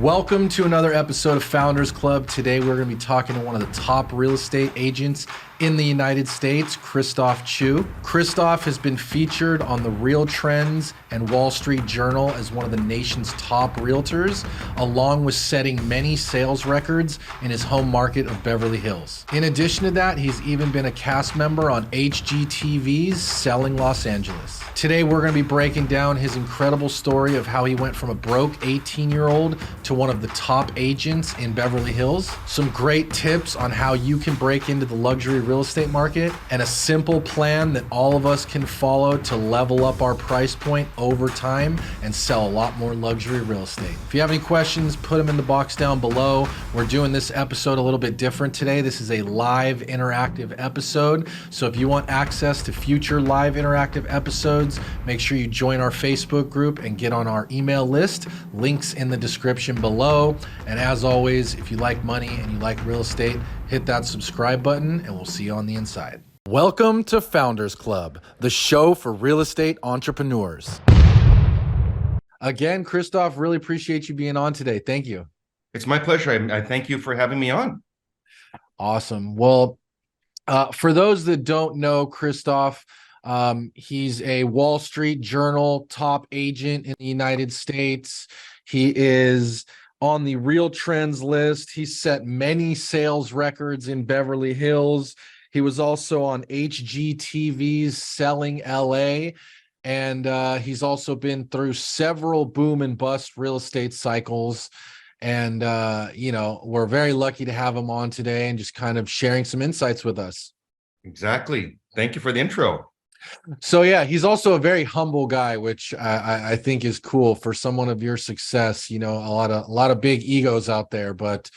Welcome to another episode of Founders Club. Today we're going to be talking to one of the top real estate agents in the United States, Christophe Choo. Christophe has been featured on the Real Trends and Wall Street Journal as one of the nation's top realtors, along with setting many sales records in his home market of Beverly Hills. In addition to that, he's even been a cast member on HGTV's Selling Los Angeles. Today we're going to be breaking down his incredible story of how he went from a broke 18-year-old to one of the top agents in Beverly Hills, some great tips on how you can break into the luxury real estate market, and a simple plan that all of us can follow to level up our price point over time and sell a lot more luxury real estate. If you have any questions, put them in the box down below. We're doing this episode a little bit different today. This is a live interactive episode. So if you want access to future live interactive episodes, make sure you join our Facebook group and get on our email list. Links in the description below. And as always, if you like money and you like real estate, hit that subscribe button and we'll see you on the inside. Welcome to Founders Club, the show for real estate entrepreneurs. Again, Christophe, really appreciate you being on today. Thank you. It's my pleasure. I thank you for having me on. Awesome. Well, for those that don't know Christophe, he's a Wall Street Journal top agent in the United States. He is on the Real Trends list. He set many sales records in Beverly Hills. He was also on HGTV's Selling LA. And he's also been through several boom and bust real estate cycles. And, we're very lucky to have him on today and just kind of sharing some insights with us. Exactly. Thank you for the intro. So yeah, he's also a very humble guy, which I think is cool for someone of your success. You know, a lot of big egos out there, but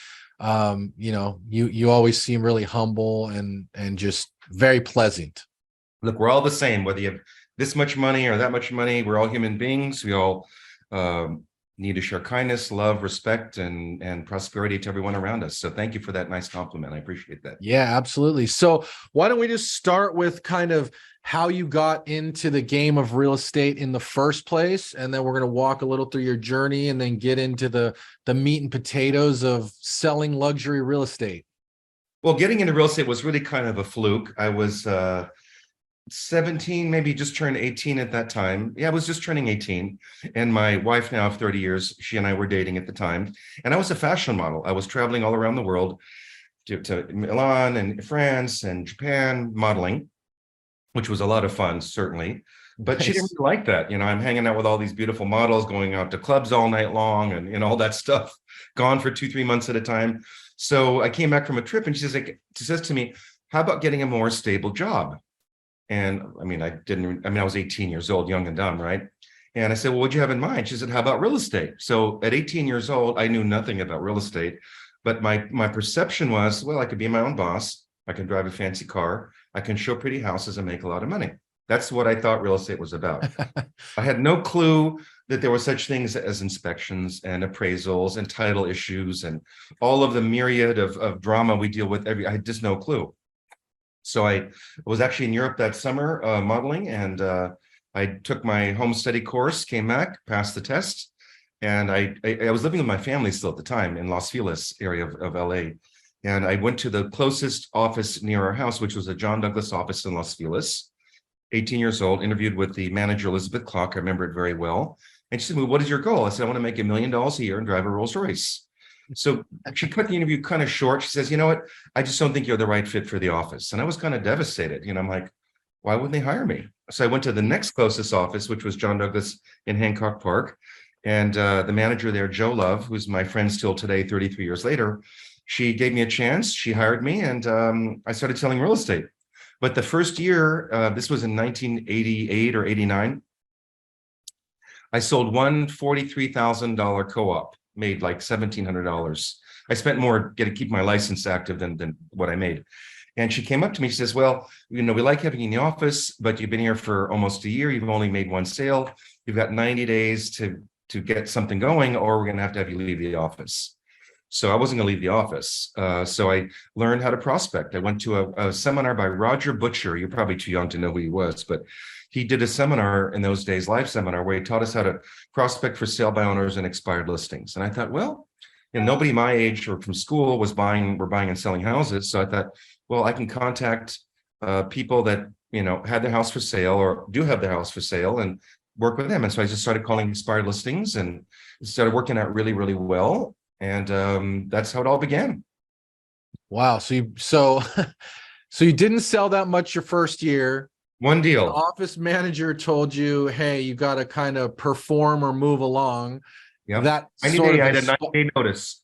you always seem really humble and just very pleasant. Look, we're all the same, whether you have this much money or that much money. We're all human beings. We all need to share kindness, love, respect, and prosperity to everyone around us. So thank you for that nice compliment. I appreciate that. Yeah, absolutely. So why don't we just start with kind of how you got into the game of real estate in the first place, and then we're going to walk a little through your journey and then get into the meat and potatoes of selling luxury real estate. Well, getting into real estate was really kind of a fluke. I was 17, maybe just turned 18 at that time. Yeah, I was just turning 18. And my wife now of 30 years, she and I were dating at the time. And I was a fashion model. I was traveling all around the world to Milan and France and Japan modeling, which was a lot of fun, certainly. But Nice. she didn't really like that. You know, I'm hanging out with all these beautiful models, going out to clubs all night long and all that stuff, gone for 2-3 months at a time. So I came back from a trip and she says to me, how about getting a more stable job? And I was 18 years old, young and dumb, right? And I said, well, what'd you have in mind? She said, how about real estate? So at 18 years old, I knew nothing about real estate, but my perception was, well, I could be my own boss. I can drive a fancy car. I can show pretty houses and make a lot of money. That's what I thought real estate was about. I had no clue that there were such things as inspections and appraisals and title issues and all of the myriad of drama we deal with. I had just no clue. So I was actually in Europe that summer modeling, and I took my home study course, came back, passed the test, and I was living with my family still at the time in Los Feliz area of LA. And I went to the closest office near our house, which was a John Douglas office in Los Feliz. 18 years old, interviewed with the manager, Elizabeth Clark. I remember it very well. And she said, well, what is your goal? I said, I want to make $1 million a year and drive a Rolls Royce. So she cut the interview kind of short. She says, you know what? I just don't think you're the right fit for the office. And I was kind of devastated. I'm like, why wouldn't they hire me? So I went to the next closest office, which was John Douglas in Hancock Park. And the manager there, Joe Love, who's my friend still today, 33 years later, she gave me a chance. She hired me, and I started selling real estate. But the first year, this was in 1988 or 89, I sold one $43,000 co-op, made like $1,700. I spent more to keep my license active than what I made. And she came up to me, she says, well, we like having you in the office, but you've been here for almost a year. You've only made one sale. You've got 90 days to get something going, or we're going to have you leave the office. So I wasn't going to leave the office. So I learned how to prospect. I went to a seminar by Roger Butcher. You're probably too young to know who he was, but he did a seminar in those days, live seminar, where he taught us how to prospect for sale by owners and expired listings. And I thought, well, nobody my age or from school were buying and selling houses. So I thought, well, I can contact people that, had their house for sale or do have their house for sale and work with them. And so I just started calling expired listings, and it started working out really, really well. And that's how it all began. Wow. So you didn't sell that much your first year. One The deal. office manager told you, hey, you got to kind of perform or move along. Yep. That 90 sort day, of I had a 90-day notice.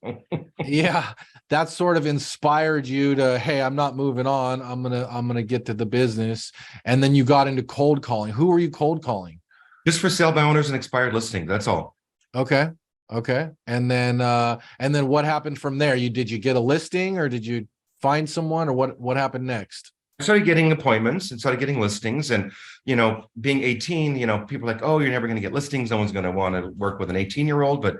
yeah, that sort of inspired you to, hey, I'm not moving on. I'm gonna get to the business. And then you got into cold calling. Who were you cold calling? Just for sale by owners and expired listings. That's all. Okay. Okay. And then what happened from there? Did you get a listing, or did you find someone, or what happened next? I started getting appointments and started getting listings. And, being 18, people are like, oh, you're never going to get listings. No one's going to want to work with an 18-year-old. But,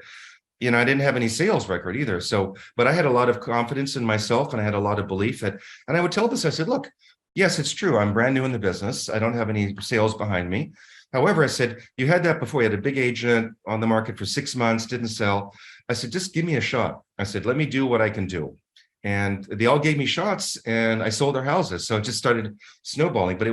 I didn't have any sales record either. So, but I had a lot of confidence in myself, and I had a lot of belief and I would tell this, I said, look, yes, it's true. I'm brand new in the business. I don't have any sales behind me. However, I said, you had that before. You had a big agent on the market for 6 months, didn't sell. I said, just give me a shot. I said, let me do what I can do. And they all gave me shots, and I sold their houses. So it just started snowballing. But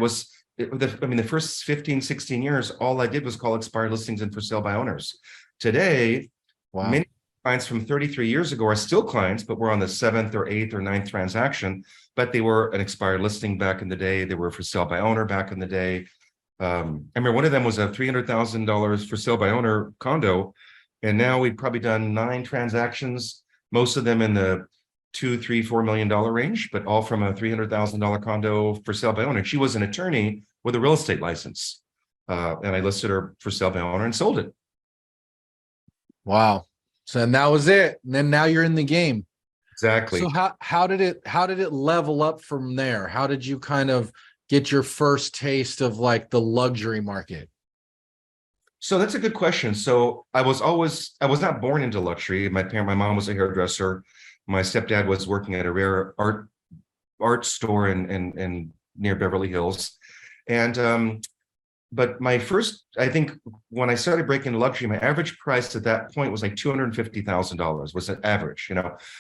the first 15, 16 years, all I did was call expired listings and for sale by owners. Today, Wow. many clients from 33 years ago are still clients, but we're on the 7th or 8th or 9th transaction. But they were an expired listing back in the day. They were for sale by owner back in the day. I remember one of them was a $300,000 for sale by owner condo. And now we've probably done 9 transactions, most of them in the $2, $3, $4 million range, but all from a $300,000 condo for sale by owner. She was an attorney with a real estate license. And I listed her for sale by owner and sold it. Wow. So that was it. And then now you're in the game. Exactly. So how did it level up from there? How did you kind of get your first taste of like the luxury market? So that's a good question. So I was not born into luxury. My mom was a hairdresser. My stepdad was working at a rare art store in near Beverly Hills. And but my first, I think when I started breaking into luxury, my average price at that point was like $250,000 was an average,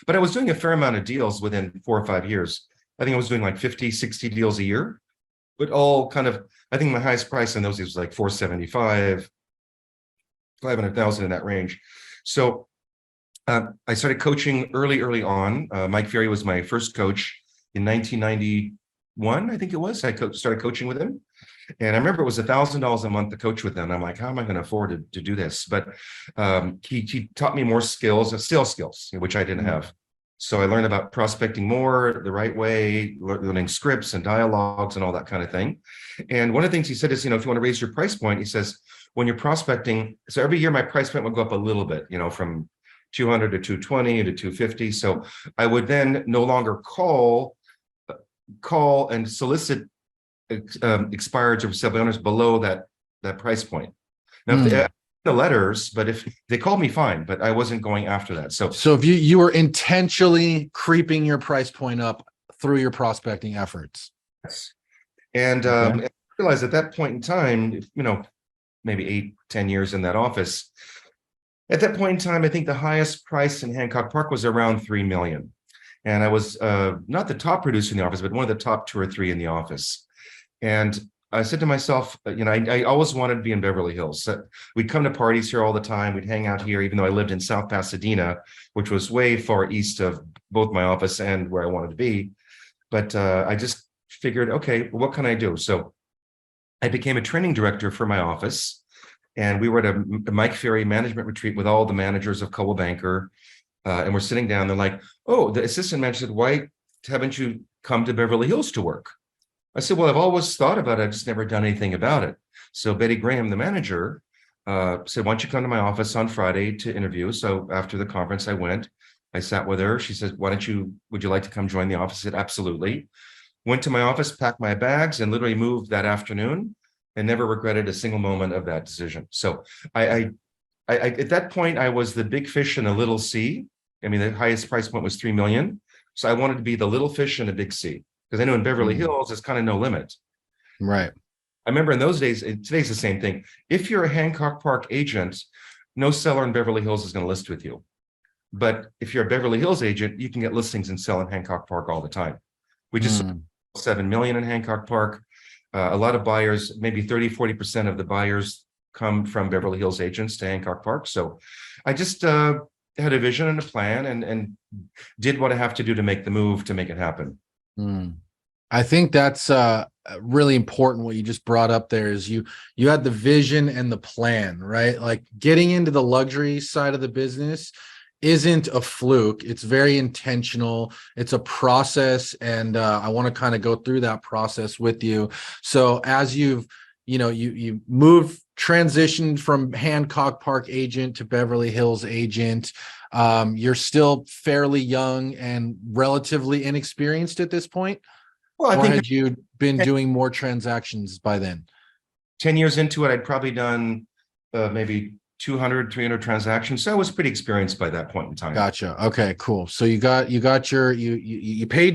but I was doing a fair amount of deals within 4 or 5 years. I think I was doing like 50, 60 deals a year, but all kind of, I think my highest price in those deals was like 475, 500,000 in that range. So I started coaching early on. Mike Ferry was my first coach in 1991, I think it was. I started coaching with him. And I remember it was $1,000 a month to coach with him. I'm like, how am I going to afford to do this? But he taught me more skills, sales skills, which I didn't have. So I learned about prospecting more the right way, learning scripts and dialogues and all that kind of thing. And one of the things he said is, if you want to raise your price point, he says, when you're prospecting, so every year my price point would go up a little bit, from 200 to 220 to 250. So I would then no longer call and solicit expireds or sale by owners below that price point. Now, if they, the letters, but if they called me, fine, but I wasn't going after that. So if you were intentionally creeping your price point up through your prospecting efforts. Yes. And I realized at that point in time, maybe 8-10 years in that office, at that point in time, I think the highest price in Hancock Park was around $3 million. And I was not the top producer in the office, but one of the top 2 or 3 in the office. And I said to myself, I always wanted to be in Beverly Hills. So we'd come to parties here all the time. We'd hang out here, even though I lived in South Pasadena, which was way far east of both my office and where I wanted to be. But I just figured, okay, well, what can I do? So I became a training director for my office. And we were at a Mike Ferry management retreat with all the managers of Coldwell Banker. And we're sitting down. They're like, oh, the assistant manager said, why haven't you come to Beverly Hills to work? I said, well, I've always thought about it. I've just never done anything about it. So Betty Graham, the manager, said, why don't you come to my office on Friday to interview? So after the conference, I went. I sat with her. She said, would you like to come join the office? I said, absolutely. Went to my office, packed my bags, and literally moved that afternoon, and never regretted a single moment of that decision. So I at that point, I was the big fish in a little sea. I mean, the highest price point was $3 million. So I wanted to be the little fish in a big sea, because I know in Beverly Hills, there's kind of no limit. Right. I remember in those days, today's the same thing. If you're a Hancock Park agent, no seller in Beverly Hills is going to list with you. But if you're a Beverly Hills agent, you can get listings and sell in Hancock Park all the time. We just sold 7 million in Hancock Park. A lot of buyers, maybe 30-40% of the buyers come from Beverly Hills agents to Hancock Park. So I just had a vision and a plan and did what I have to do to make the move to make it happen. I think that's really important. What you just brought up there is you had the vision and the plan, right? Like getting into the luxury side of the business isn't a fluke. It's very intentional. It's a process, and I want to kind of go through that process with you. So as you moved, transitioned from Hancock Park agent to Beverly Hills agent, you're still fairly young and relatively inexperienced at this point. Well, I or think had you been doing more transactions by then? 10 years into it, I'd probably done maybe 200, 300 transactions. So I was pretty experienced by that point in time. Gotcha. Okay, cool. So you paid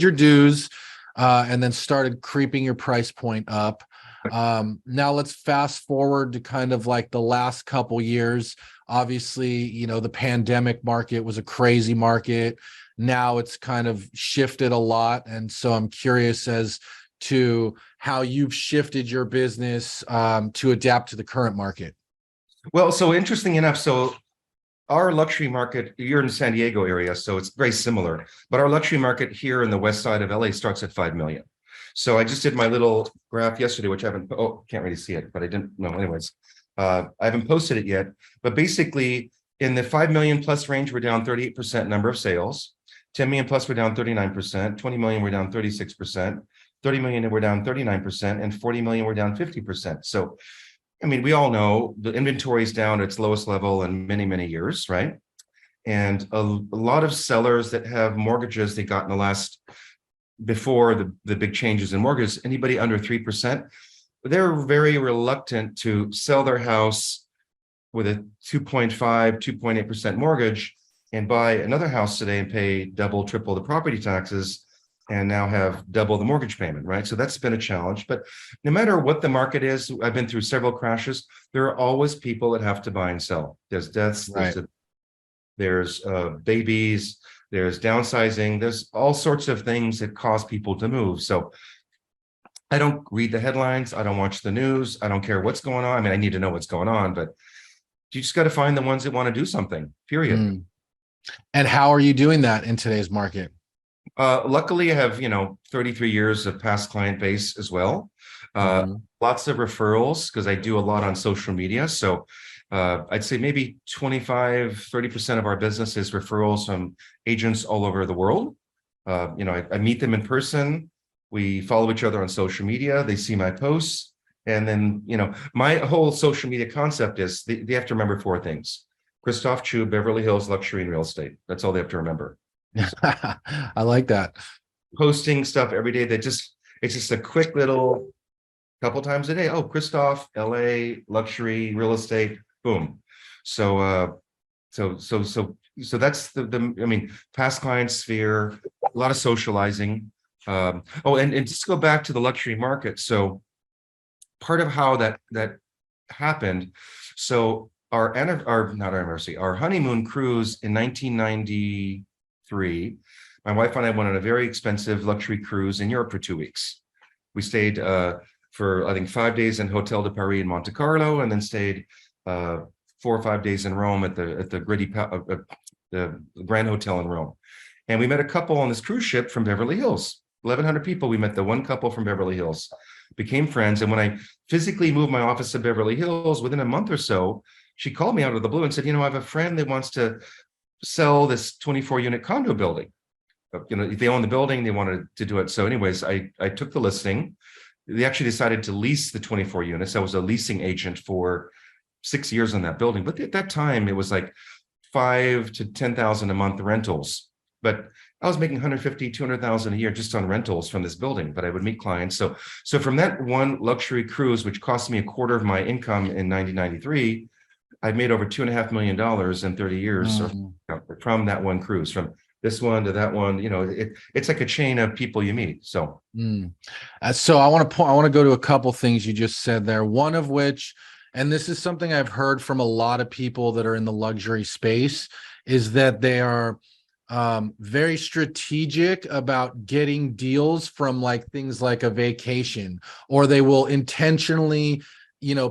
your dues, and then started creeping your price point up. Now let's fast forward to kind of like the last couple years. Obviously, the pandemic market was a crazy market. Now it's kind of shifted a lot. And so I'm curious as to how you've shifted your business to adapt to the current market. Well, so interesting enough, so our luxury market, you're in the San Diego area, so it's very similar, but our luxury market here in the west side of LA starts at 5 million. So I just did my little graph yesterday, which I haven't, can't really see it, but I didn't know anyways. I haven't posted it yet, but basically in the 5 million plus range, we're down 38% number of sales. 10 million plus, we're down 39%, 20 million, we're down 36%, 30 million, we're down 39%, and 40 million, we're down 50%. So, I mean, we all know the inventory is down at its lowest level in many, many years, right? And a lot of sellers that have mortgages they got in the last, before the big changes in mortgages, anybody under 3%, they're very reluctant to sell their house with a 2.5, 2.8% mortgage and buy another house today and pay double, triple the property taxes and now have double the mortgage payment, right? So that's been a challenge. But no matter what the market is, I've been through several crashes. There are always people that have to buy and sell. There's deaths, Right. there's babies, there's downsizing, there's all sorts of things that cause people to move. So I don't read the headlines. I don't watch the news. I don't care what's going on. I mean, I need to know what's going on, but you just got to find the ones that want to do something, period. And how are you doing that in today's market? Luckily, I have, 33 years of past client base as well. Lots of referrals because I do a lot on social media. So I'd say maybe 25-30% of our business is referrals from agents all over the world. I meet them in person. We follow each other on social media. They see my posts. And then, my whole social media concept is they have to remember 4 things. Christophe Choo, Beverly Hills, luxury and real estate. That's all they have to remember. I like that. Posting stuff every day it's just a quick little couple times a day. Oh, Christophe, LA, luxury, real estate, boom. So that's past client sphere, a lot of socializing. And just go back to the luxury market. So part of how that happened. So our honeymoon cruise in 1993, my wife and I went on a very expensive luxury cruise in Europe for 2 weeks. We stayed for, I think, 5 days in Hotel de Paris in Monte Carlo, and then stayed 4 or 5 days in Rome at the Grand Hotel in Rome. And we met a couple on this cruise ship from Beverly Hills. 1,100 people. We met the one couple from Beverly Hills, became friends. And when I physically moved my office to Beverly Hills, within a month or so, she called me out of the blue and said, I have a friend that wants to sell this 24-unit condo building. If they own the building, they wanted to do it. So anyways, I took the listing. They actually decided to lease the 24 units. I was a leasing agent for 6 years on that building. But at that time, it was like 5,000 to 10,000 a month rentals. But I was making 150, 200,000 a year just on rentals from this building, but I would meet clients. So from that one luxury cruise, which cost me a quarter of my income in 1993, I've made over $2.5 million in 30 years from that one cruise, from this one to that one. It's like a chain of people you meet. So, so I want to go to a couple things you just said there. One of which, and this is something I've heard from a lot of people that are in the luxury space, is that they are very strategic about getting deals from like things like a vacation, or they will intentionally,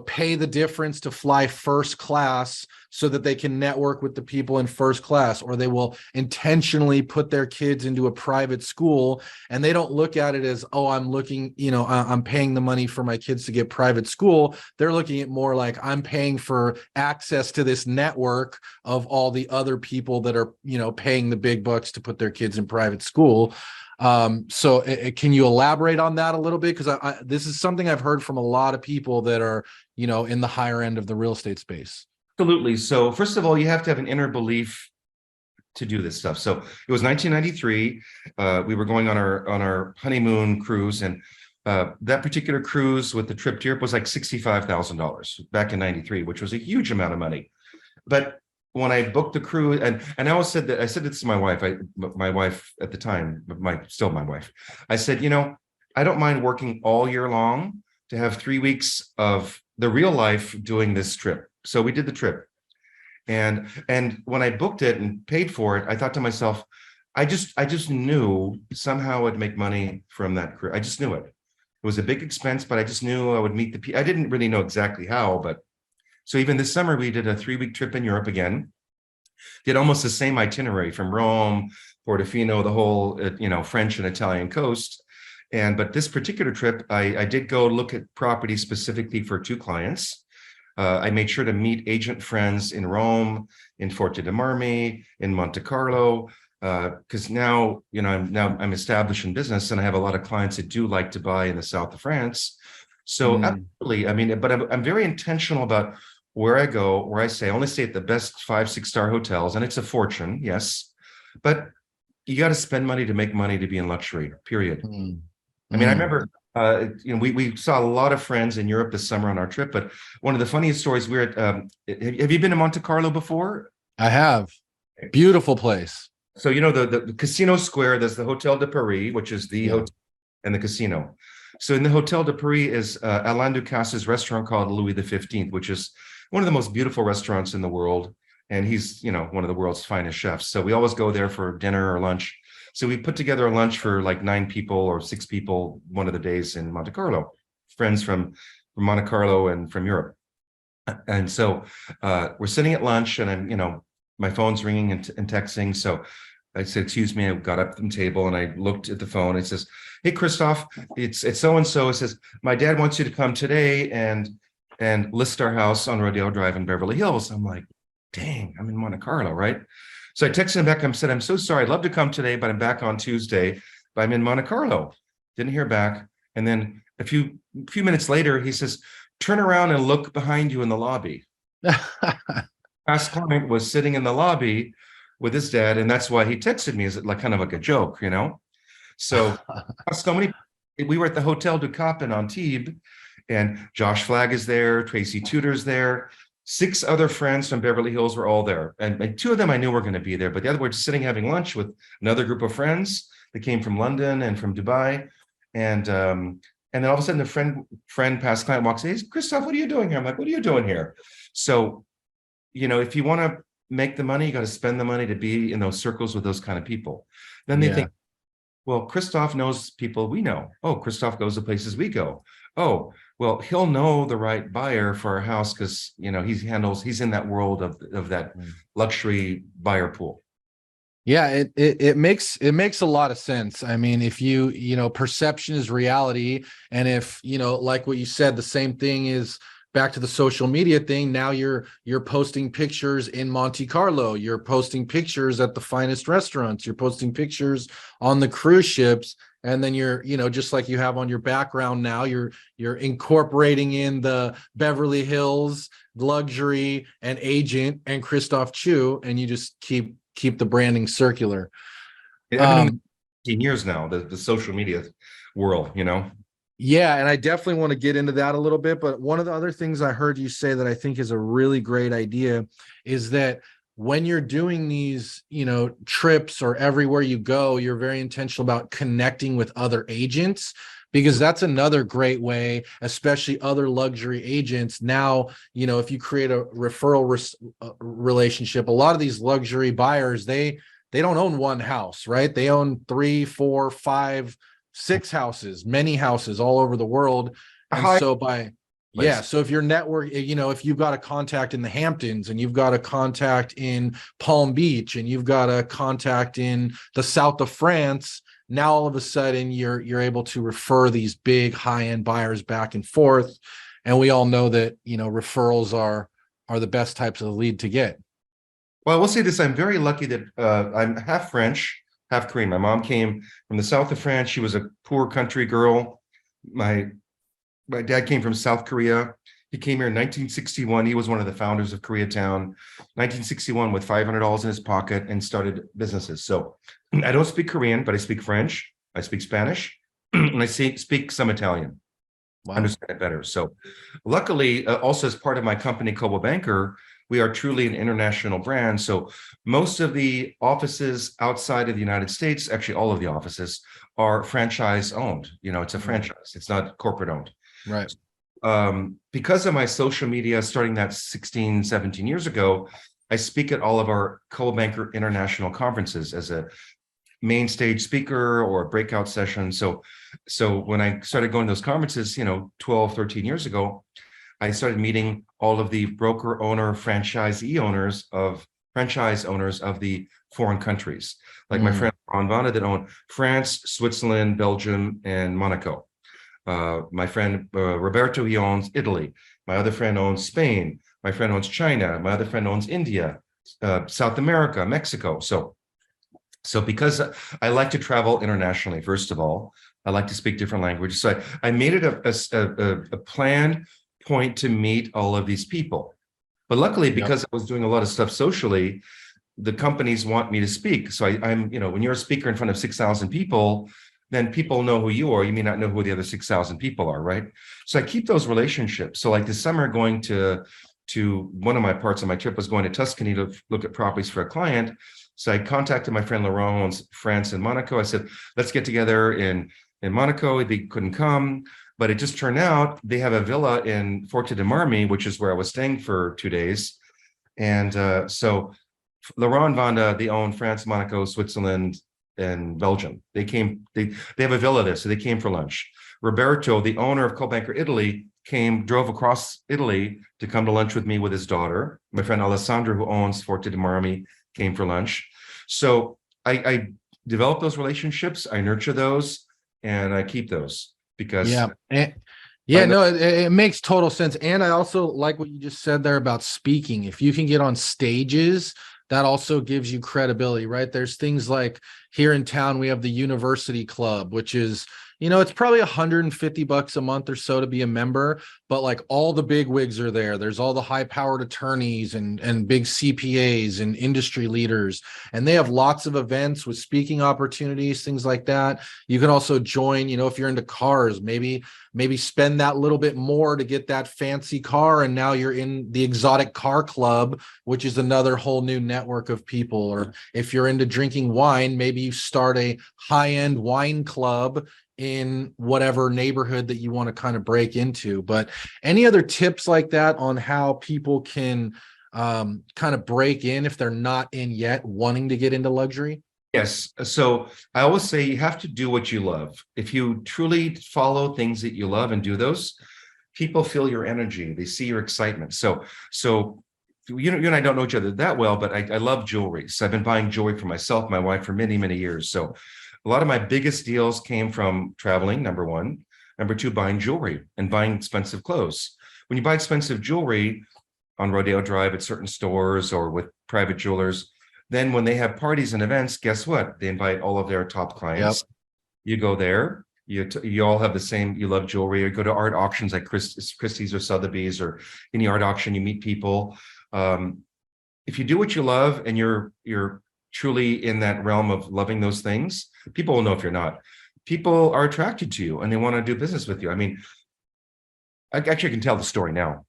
pay the difference to fly first class so that they can network with the people in first class, or they will intentionally put their kids into a private school, and they don't look at it as, oh, I'm paying the money for my kids to get private school. They're looking at more like, I'm paying for access to this network of all the other people that are, paying the big bucks to put their kids in private school. So can you elaborate on that a little bit? Because this is something I've heard from a lot of people that are, in the higher end of the real estate space. Absolutely. So first of all, you have to have an inner belief to do this stuff. So it was 1993. We were going on our honeymoon cruise, and that particular cruise with the trip to Europe was like $65,000 back in 93, which was a huge amount of money. But when I booked the cruise, and I always said that, I said this to my wife, my wife at the time, still my wife, I said, I don't mind working all year long to have 3 weeks of the real life doing this trip. So we did the trip. And when I booked it and paid for it, I thought to myself, I just knew somehow I'd make money from that cruise. I just knew it. It was a big expense, but I just knew I would meet the people. I didn't really know exactly how, but so even this summer, we did a 3-week trip in Europe again, did almost the same itinerary from Rome, Portofino, the whole, French and Italian coast. But this particular trip, I did go look at property specifically for 2 clients. I made sure to meet agent friends in Rome, in Forte dei Marmi, in Monte Carlo, because now, I'm established in business, and I have a lot of clients that do like to buy in the south of France. So absolutely, but I'm very intentional about where I go, where I only stay at the best 5-6-star hotels, and it's a fortune, yes, but you got to spend money to make money to be in luxury, period. I remember, we saw a lot of friends in Europe this summer on our trip, but one of the funniest stories, we were at, have you been to Monte Carlo before? I have. Beautiful place. So, the Casino Square, there's the Hotel de Paris, which is the hotel and the casino. So in the Hotel de Paris is Alain Ducasse's restaurant called Louis XV, which is one of the most beautiful restaurants in the world. And he's, one of the world's finest chefs. So we always go there for dinner or lunch. So we put together a lunch for like 9 people or 6 people one of the days in Monte Carlo, friends from Monte Carlo and from Europe. And so we're sitting at lunch, and I'm, my phone's ringing and texting. So I said, excuse me, I got up from the table and I looked at the phone. It says, hey, Christophe, it's so-and-so. It says, my dad wants you to come today and list our house on Rodeo Drive in Beverly Hills. I'm like, dang, I'm in Monte Carlo, right? So I texted him back. I said, I'm so sorry. I'd love to come today, but I'm back on Tuesday, but I'm in Monte Carlo. Didn't hear back. And then a few minutes later, he says, turn around and look behind you in the lobby. Past client was sitting in the lobby with his dad, and that's why he texted me, is it like kind of like a joke, So we were at the Hotel du Cap in Antibes, and Josh Flagg is there, Tracy Tudor's there, 6 other friends from Beverly Hills were all there, and 2 of them I knew were going to be there, but the other were just sitting having lunch with another group of friends that came from London and from Dubai, and then all of a sudden the friend past client walks in, hey, Christophe, what are you doing here? I'm like, what are you doing here? So, if you want to make the money, you got to spend the money to be in those circles with those kind of people. Then they think, well, Christophe knows people we know. Oh, Christophe goes to places we go. Oh, well, he'll know the right buyer for our house because, he's in that world of that luxury buyer pool. Yeah, it makes a lot of sense. I mean, if perception is reality, and if, like what you said, the same thing is back to the social media thing. Now you're posting pictures in Monte Carlo. You're posting pictures at the finest restaurants. You're posting pictures on the cruise ships. And then you're, just like you have on your background now, you're incorporating in the Beverly Hills, luxury, and agent, and Christophe Choo, and you just keep the branding circular. I've been in 15 years now, the social media world, Yeah, and I definitely want to get into that a little bit. But one of the other things I heard you say that I think is a really great idea is that when you're doing these, trips or everywhere you go, you're very intentional about connecting with other agents, because that's another great way, especially other luxury agents. Now, if you create a referral relationship, a lot of these luxury buyers, they don't own one house, right? They own 3, 4, 5, 6 houses, many houses all over the world. And Hi. so Place. so if your network, if you've got a contact in the Hamptons and you've got a contact in Palm Beach and you've got a contact in the south of France, now all of a sudden you're able to refer these big high-end buyers back and forth. And we all know that, referrals are the best types of lead to get. Well, I will say this: I'm very lucky that I'm half French, half Korean. My mom came from the south of France. She was a poor country girl. My dad came from South Korea. He came here in 1961. He was one of the founders of Koreatown, 1961, with $500 in his pocket and started businesses. So I don't speak Korean, but I speak French. I speak Spanish, and I speak some Italian. Wow. Understand it better. So luckily, also as part of my company, Coldwell Banker, we are truly an international brand. So most of the offices outside of the United States, actually all of the offices, are franchise owned. It's a franchise. It's not corporate owned. Right. Because of my social media, starting that 16, 17 years ago, I speak at all of our Coldwell Banker international conferences as a main stage speaker or a breakout session. So when I started going to those conferences, 12, 13 years ago, I started meeting all of the broker owner, franchise owners of the foreign countries, like my friend Ron Vanda that owned France, Switzerland, Belgium, and Monaco. My friend Roberto, he owns Italy. My other friend owns Spain. My friend owns China. My other friend owns India, South America, Mexico. So because I like to travel internationally, first of all, I like to speak different languages. So I made it a planned point to meet all of these people. But luckily, because I was doing a lot of stuff socially, the companies want me to speak. So I'm, when you're a speaker in front of 6,000 people, then people know who you are. You may not know who the other 6,000 people are, right? So I keep those relationships. So like this summer, going to one of my parts of my trip was going to Tuscany to look at properties for a client. So I contacted my friend Laurent, who owns France and Monaco. I said, let's get together in Monaco. He couldn't come, but it just turned out they have a villa in Forte de Marmi, which is where I was staying for 2 days. And so Laurent and Vanda, they own France, Monaco, Switzerland, and Belgium. They have a villa there, so they came for lunch. Roberto, the owner of Coldwell Banker Italy, drove across Italy to come to lunch with me with his daughter. My friend Alessandro, who owns Forte de Marmi, came for lunch. So I develop those relationships, I nurture those, and I keep those because it makes total sense. And I also like what you just said there about speaking. If you can get on stages, that also gives you credibility, right? There's things like here in town, we have the University Club, which is, it's probably $150 a month or so to be a member, but like all the big wigs are there. There's all the high powered attorneys and big CPAs and industry leaders, and they have lots of events with speaking opportunities, things like that. You can also join, if you're into cars, maybe spend that little bit more to get that fancy car. And now you're in the exotic car club, which is another whole new network of people. Or if you're into drinking wine, maybe you start a high-end wine club in whatever neighborhood that you want to kind of break into. But any other tips like that on how people can kind of break in if they're not in yet, wanting to get into luxury? Yes. So I always say you have to do what you love. If you truly follow things that you love and do those, people feel your energy. They see your excitement. So you and I don't know each other that well, but I love jewelry. So I've been buying jewelry for myself, my wife, for many, many years. So a lot of my biggest deals came from traveling, number one. Number two, buying jewelry and buying expensive clothes. When you buy expensive jewelry on Rodeo Drive at certain stores or with private jewelers, then when they have parties and events, guess what? They invite all of their top clients. Yep. You go there, you all have the same, you love jewelry, or go to art auctions like Christie's or Sotheby's or any art auction, you meet people. If you do what you love and you're truly in that realm of loving those things, people will know if you're not. People are attracted to you and they want to do business with you. I mean, I actually can tell the story now.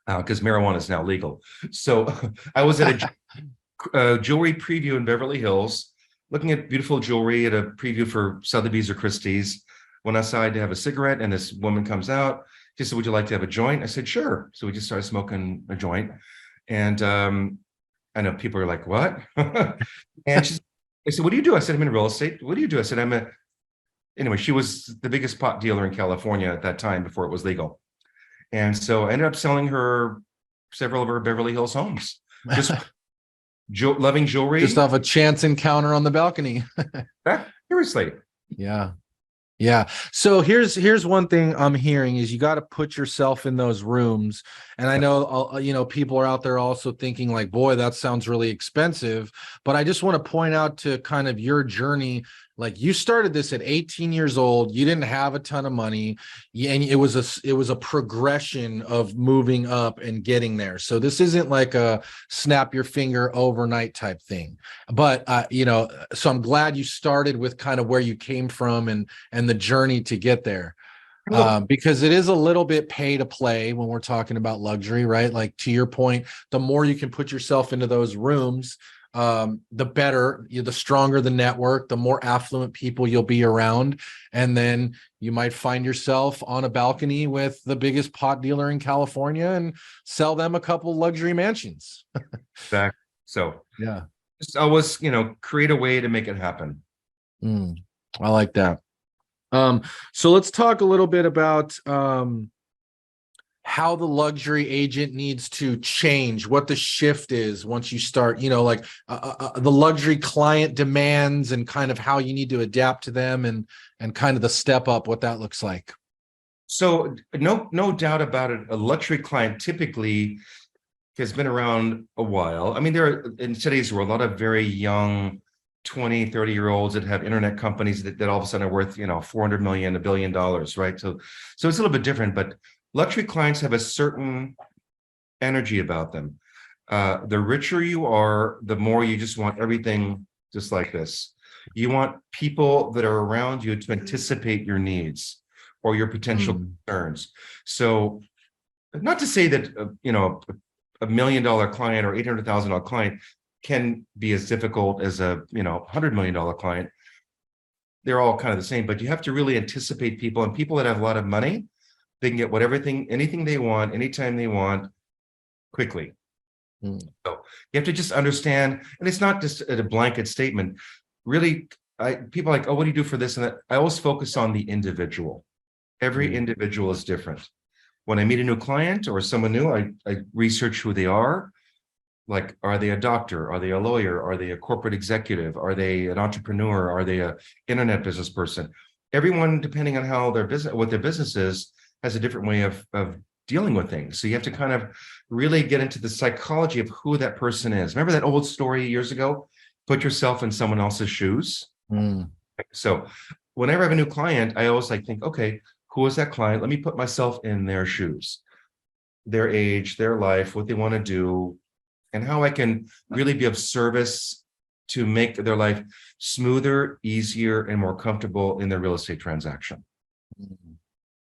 because marijuana is now legal. So I was at a jewelry preview in Beverly Hills, looking at beautiful jewelry at a preview for Sotheby's or Christie's. Went outside to have a cigarette, and this woman comes out. She said, "Would you like to have a joint?" I said, "Sure." So we just started smoking a joint, and I know people are like, "What?" And I said, "What do you do?" I said, "I'm in real estate." "What do you do?" I said, Anyway, she was the biggest pot dealer in California at that time before it was legal. And so I ended up selling her several of her Beverly Hills homes. Just loving jewelry. Just off a chance encounter on the balcony. Seriously. Yeah. Yeah. So here's one thing I'm hearing is you got to put yourself in those rooms. And I know, people are out there also thinking like, boy, that sounds really expensive. But I just want to point out to kind of your journey. Like you started this at 18 years old. You didn't have a ton of money. And it was a progression of moving up and getting there. So this isn't like a snap your finger overnight type thing. But, so I'm glad you started with kind of where you came from and the journey to get there. Because it is a little bit pay to play when we're talking about luxury, right? Like to your point, the more you can put yourself into those rooms, the better, the stronger the network, the more affluent people you'll be around. And then you might find yourself on a balcony with the biggest pot dealer in California and sell them a couple luxury mansions. Exactly. So yeah, just always, create a way to make it happen. I like that. So let's talk a little bit about how the luxury agent needs to change, what the shift is once you start, the luxury client demands and kind of how you need to adapt to them and kind of the step up, what that looks like. So no doubt about it. A luxury client typically has been around a while. I mean, there are in today's world a lot of very young 20, 30-year-olds that have internet companies that all of a sudden are worth, 400 million, $1 billion, right? So it's a little bit different, but luxury clients have a certain energy about them. The richer you are, the more you just want everything just like this. You want people that are around you to anticipate your needs or your potential concerns. So not to say that, $1 million client or $800,000 client can be as difficult as a $100 million client. They're all kind of the same, but you have to really anticipate people, and people that have a lot of money, they can get anything they want, anytime they want, quickly. So you have to just understand, and it's not just a blanket statement. Really, people are like, oh, what do you do for this and that? I always focus on the individual. Every individual is different. When I meet a new client or someone new, I research who they are. Like, are they a doctor? Are they a lawyer? Are they a corporate executive? Are they an entrepreneur? Are they an internet business person? Everyone, depending on how what their business is, has a different way of dealing with things. So you have to kind of really get into the psychology of who that person is. Remember that old story years ago? Put yourself in someone else's shoes. So whenever I have a new client, I always think, okay, who is that client? Let me put myself in their shoes, their age, their life, what they want to do, and how I can really be of service to make their life smoother, easier, and more comfortable in their real estate transaction.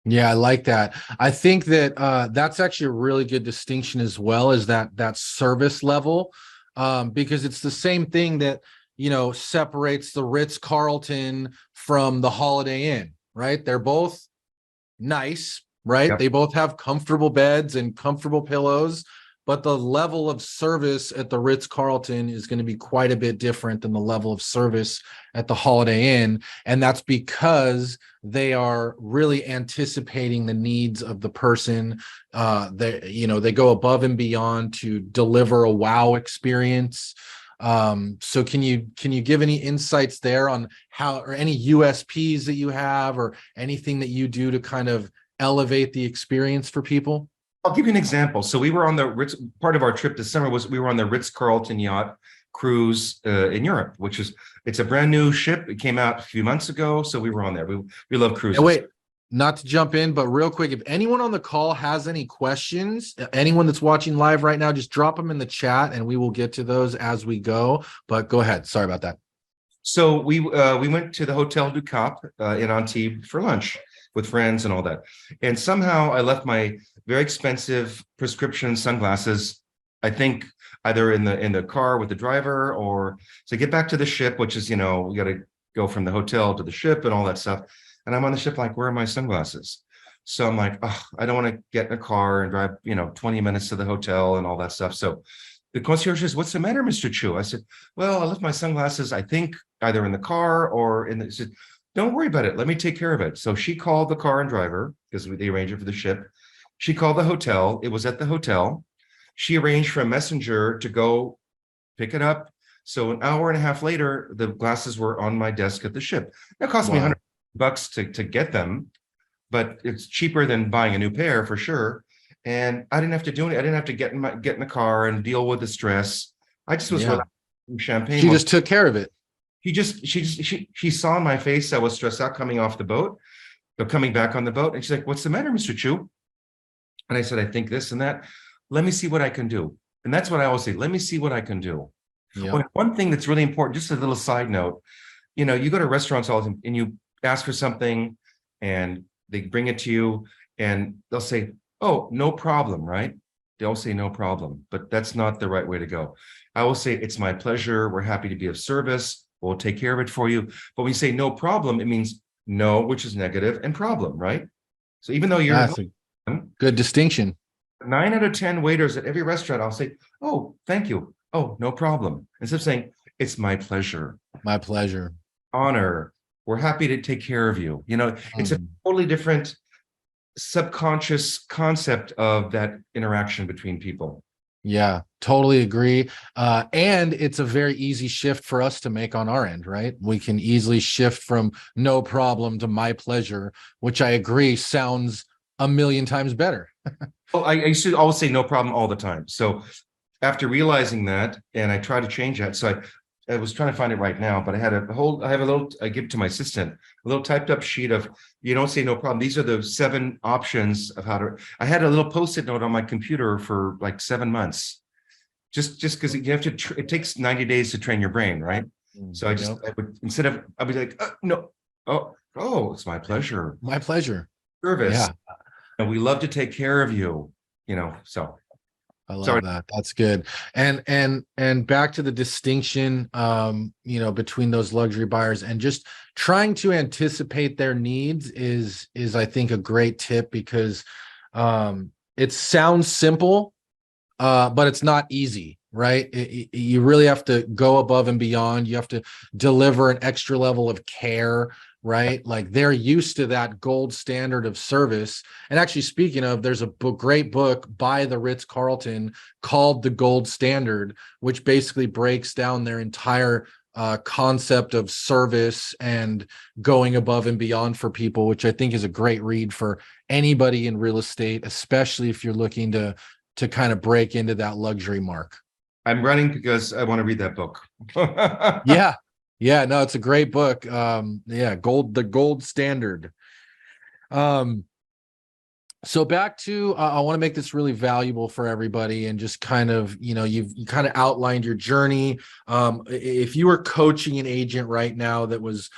Yeah, I like that. I think that that's actually a really good distinction as well, as that service level, because it's the same thing that, separates the Ritz-Carlton from the Holiday Inn, right? They're both nice, right? Yep. They both have comfortable beds and comfortable pillows, but the level of service at the Ritz-Carlton is going to be quite a bit different than the level of service at the Holiday Inn. And that's because they are really anticipating the needs of the person. They go above and beyond to deliver a wow experience. So can you give any insights there on how, or any USPs that you have, or anything that you do to kind of elevate the experience for people? I'll give you an example. So we were on the Ritz, part of our trip this summer was we were on the Ritz-Carlton yacht cruise in Europe, it's a brand new ship. It came out a few months ago. So we were on there. We love cruises. Wait, not to jump in, but real quick, if anyone on the call has any questions, anyone that's watching live right now, just drop them in the chat and we will get to those as we go. But go ahead. Sorry about that. So we went to the Hotel du Cap in Antibes for lunch. with friends and all that. And somehow I left my very expensive prescription sunglasses, I think either in the car with the driver, or to get back to the ship, which is, we got to go from the hotel to the ship and all that stuff. And I'm on the ship like, where are my sunglasses? So I'm like, oh, I don't want to get in a car and drive, 20 minutes to the hotel and all that stuff. So the concierge says, what's the matter, Mr. Choo? I said, well, I left my sunglasses, I think, either in the car or in the. Said, don't worry about it. Let me take care of it. So she called the car and driver because they arranged it for the ship. She called the hotel. It was at the hotel. She arranged for a messenger to go pick it up. So an hour and a half later, the glasses were on my desk at the ship. It cost me $100 to get them, but it's cheaper than buying a new pair for sure. And I didn't have to do it. I didn't have to get in the car and deal with the stress. I just was relaxing, champagne. She just took care of it. She saw in my face I was stressed out coming off the boat, but coming back on the boat. And she's like, what's the matter, Mr. Choo? And I said, I think this and that. Let me see what I can do. And that's what I always say. Let me see what I can do. Yeah. One thing that's really important, just a little side note, you go to restaurants all the time and you ask for something and they bring it to you and they'll say, oh, no problem, right? They'll say no problem, but that's not the right way to go. I will say, it's my pleasure. We're happy to be of service. We'll take care of it for you. But when you say no problem, it means no, which is negative, and problem, right? So even though That's a good distinction. 9 out of 10 waiters at every restaurant, I'll say, oh, thank you. Oh, no problem. Instead of saying, it's my pleasure. My pleasure. Honor. We're happy to take care of you. It's a totally different subconscious concept of that interaction between people. Yeah, totally agree. And it's a very easy shift for us to make on our end, right? We can easily shift from no problem to my pleasure, which I agree sounds a million times better. Well, I used to always say no problem all the time. So after realizing that, and I try to change that. So I was trying to find it right now, but I give it to my assistant, a little typed up sheet of, you don't say no problem. These are the 7 options of how to, I had a little post-it note on my computer for like 7 months, just because you have to, it takes 90 days to train your brain, right? So I would, I'd be like, no, it's my pleasure. My pleasure. Service. Yeah. And we love to take care of you, so. I love that. That's good. And back to the distinction, between those luxury buyers and just trying to anticipate their needs is I think a great tip, because it sounds simple, but it's not easy, right? You really have to go above and beyond. You have to deliver an extra level of care, right? Like they're used to that gold standard of service. And actually, speaking of, there's a great book by the Ritz-Carlton called The Gold Standard, which basically breaks down their entire concept of service and going above and beyond for people, which I think is a great read for anybody in real estate, especially if you're looking to kind of break into that luxury mark. I'm running because I want to read that book. Yeah, no, it's a great book. The Gold Standard. So back to, I want to make this really valuable for everybody and just kind of, you kind of outlined your journey. If you were coaching an agent right now that was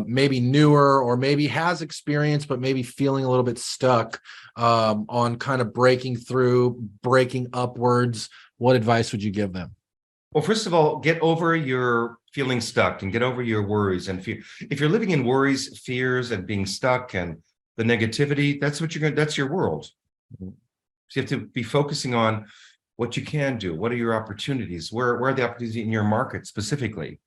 maybe newer or maybe has experience, but maybe feeling a little bit stuck on kind of breaking through, breaking upwards, what advice would you give them? Well, first of all, get over your feeling stuck and get over your worries and fear. If you're living in worries, fears, and being stuck and the negativity, that's your world. So you have to be focusing on what you can do. What are your opportunities? Where are the opportunities in your market specifically?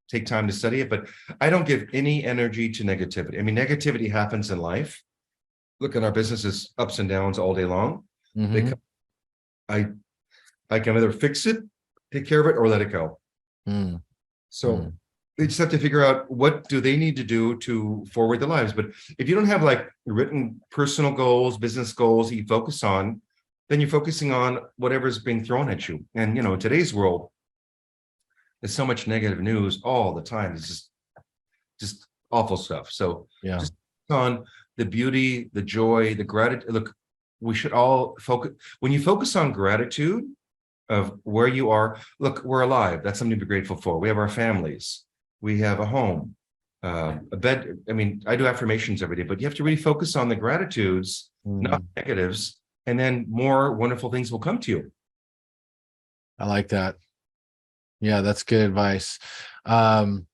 Take time to study it, but I don't give any energy to negativity. I mean, negativity happens in life. Look at our businesses, ups and downs all day long. Mm-hmm. I can either fix it, take care of it, or let it go. So they just have to figure out what do they need to do to forward their lives. But if you don't have like written personal goals, business goals that you focus on, then you're focusing on whatever's being thrown at you. And in today's world, there's so much negative news all the time. It's just awful stuff. So just on the beauty, the joy, the gratitude. Look, we should all focus. When you focus on gratitude of where you are, look, we're alive. That's something to be grateful for. We have our families. We have a home. a bed. I mean, I do affirmations every day, but you have to really focus on the gratitudes, not Mm, negatives, and then more wonderful things will come to you. I like that. Yeah, that's good advice. Um,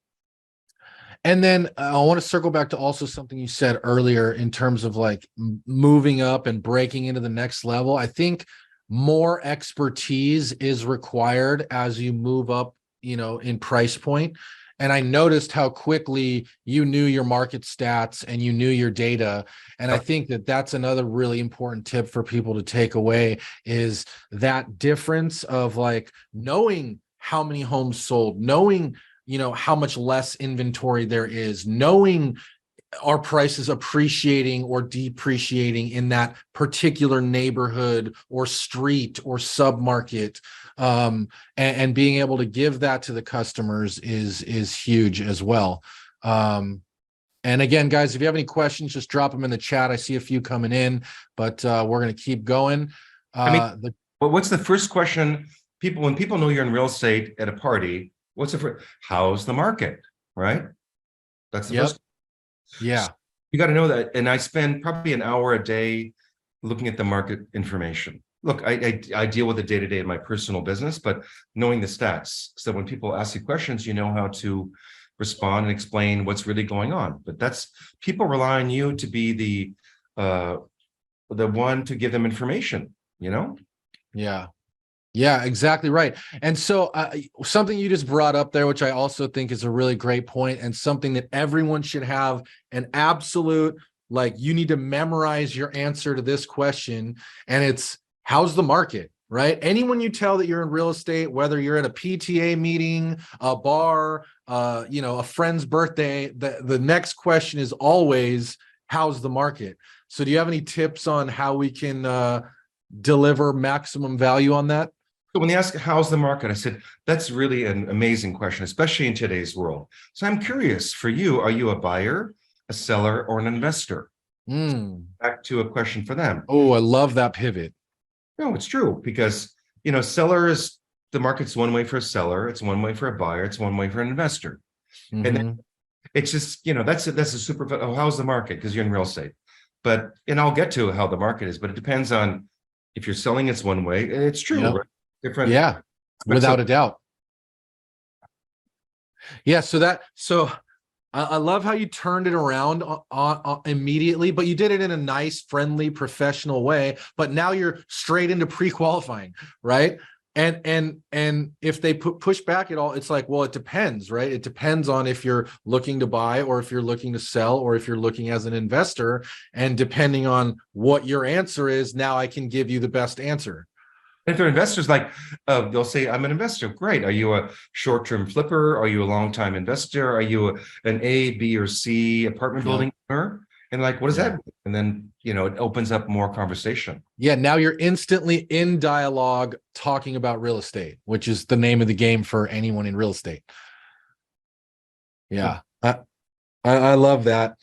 And then I want to circle back to also something you said earlier in terms of like moving up and breaking into the next level. I think more expertise is required as you move up, in price point. And I noticed how quickly you knew your market stats and you knew your data. And I think that that's another really important tip for people to take away is that difference of like knowing how many homes sold, knowing how much less inventory there is, knowing our prices appreciating or depreciating in that particular neighborhood or street or submarket, and being able to give that to the customers is huge as well. And again, guys, if you have any questions, just drop them in the chat. I see a few coming in, but we're going to keep going. I mean, The what's the first question when people know you're in real estate at a party? What's the first? How's the market? Right. That's the Yep. first. Yeah. You got to know that. And I spend probably an hour a day looking at the market information. Look, I deal with it day to day in my personal business, but knowing the stats. So when people ask you questions, you know how to respond and explain what's really going on. But that's people rely on you to be the one to give them information, you know? Yeah. Yeah, exactly right. And so something you just brought up there, which I also think is a really great point and something that everyone should have an absolute, like, you need to memorize your answer to this question. And it's, how's the market, right? Anyone you tell that you're in real estate, whether you're at a PTA meeting, a bar, a friend's birthday, the next question is always, how's the market? So do you have any tips on how we can deliver maximum value on that? So when they ask, how's the market? I said, that's really an amazing question, especially in today's world. So I'm curious for you, are you a buyer, a seller, or an investor? Mm. Back to a question for them. Oh, I love that pivot. No, it's true because, the market's one way for a seller. It's one way for a buyer. It's one way for an investor. And Mm-hmm. it's just, that's a super, oh, how's the market? Because you're in real estate. And I'll get to how the market is, but it depends on if you're selling, it's one way. It's true, Yep. right? Different. Yeah, without a doubt. Yeah, so I love how you turned it around on immediately, but you did it in a nice, friendly, professional way. But now you're straight into pre-qualifying, right? And if they push back at all, it's like, well, it depends, right? It depends on if you're looking to buy or if you're looking to sell or if you're looking as an investor. And depending on what your answer is, now I can give you the best answer. If they're investors, they'll say, I'm an investor. Great. Are you a short-term flipper? Are you a long-time investor? Are you an A, B, or C apartment Yeah. building owner? And what does Yeah. that mean? And then, it opens up more conversation. Yeah, now you're instantly in dialogue talking about real estate, which is the name of the game for anyone in real estate. Yeah, I love that.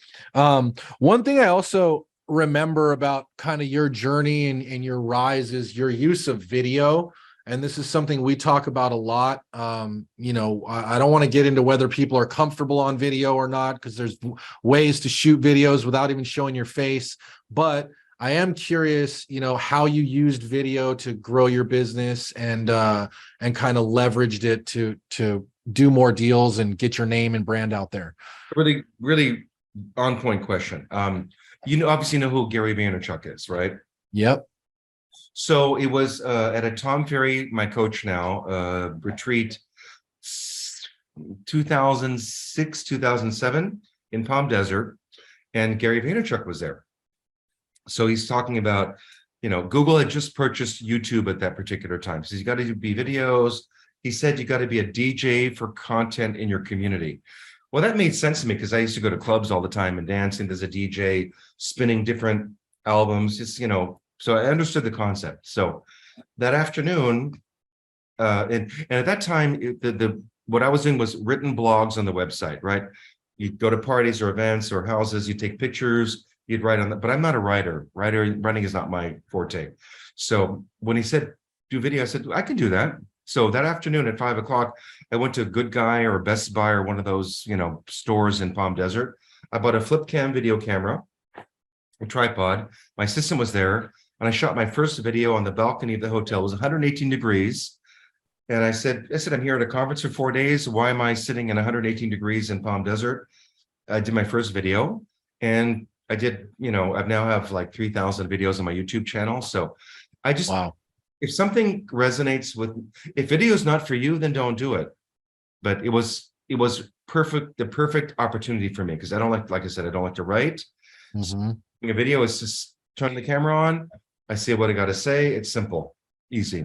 One thing I also remember about kind of your journey and your rise is your use of video. And this is something we talk about a lot. I don't want to get into whether people are comfortable on video or not, because there's ways to shoot videos without even showing your face. But I am curious, how you used video to grow your business and kind of leveraged it to do more deals and get your name and brand out there. Really, really on point question. Obviously know who Gary Vaynerchuk is, right? Yep. So it was at a Tom Ferry, my coach now, retreat 2006, 2007 in Palm Desert, and Gary Vaynerchuk was there. So he's talking about, Google had just purchased YouTube at that particular time. So you got to be videos. He said you got to be a DJ for content in your community. Well, that made sense to me because I used to go to clubs all the time and dancing. There's a DJ spinning different albums. It's, so I understood the concept. So that afternoon, and at that time, what I was doing was written blogs on the website, right? You'd go to parties or events or houses, you take pictures, you'd write on that. But I'm not a writer. Writing is not my forte. So when he said do video, I said I can do that. So that afternoon at 5 o'clock, I went to Good Guy or Best Buy or one of those, stores in Palm Desert. I bought a flip cam video camera, a tripod. My system was there, and I shot my first video on the balcony of the hotel. It was 118 degrees. And I said, I'm here at a conference for 4 days. Why am I sitting in 118 degrees in Palm Desert? I did my first video, and I did, I now have like 3,000 videos on my YouTube channel. So I just, Wow. if something resonates with, if video is not for you, then don't do it. But it was perfect, the perfect opportunity for me, because I don't like I said, I don't like to write. Mm-hmm. A video is just turn the camera on. I say what I got to say. It's simple, easy.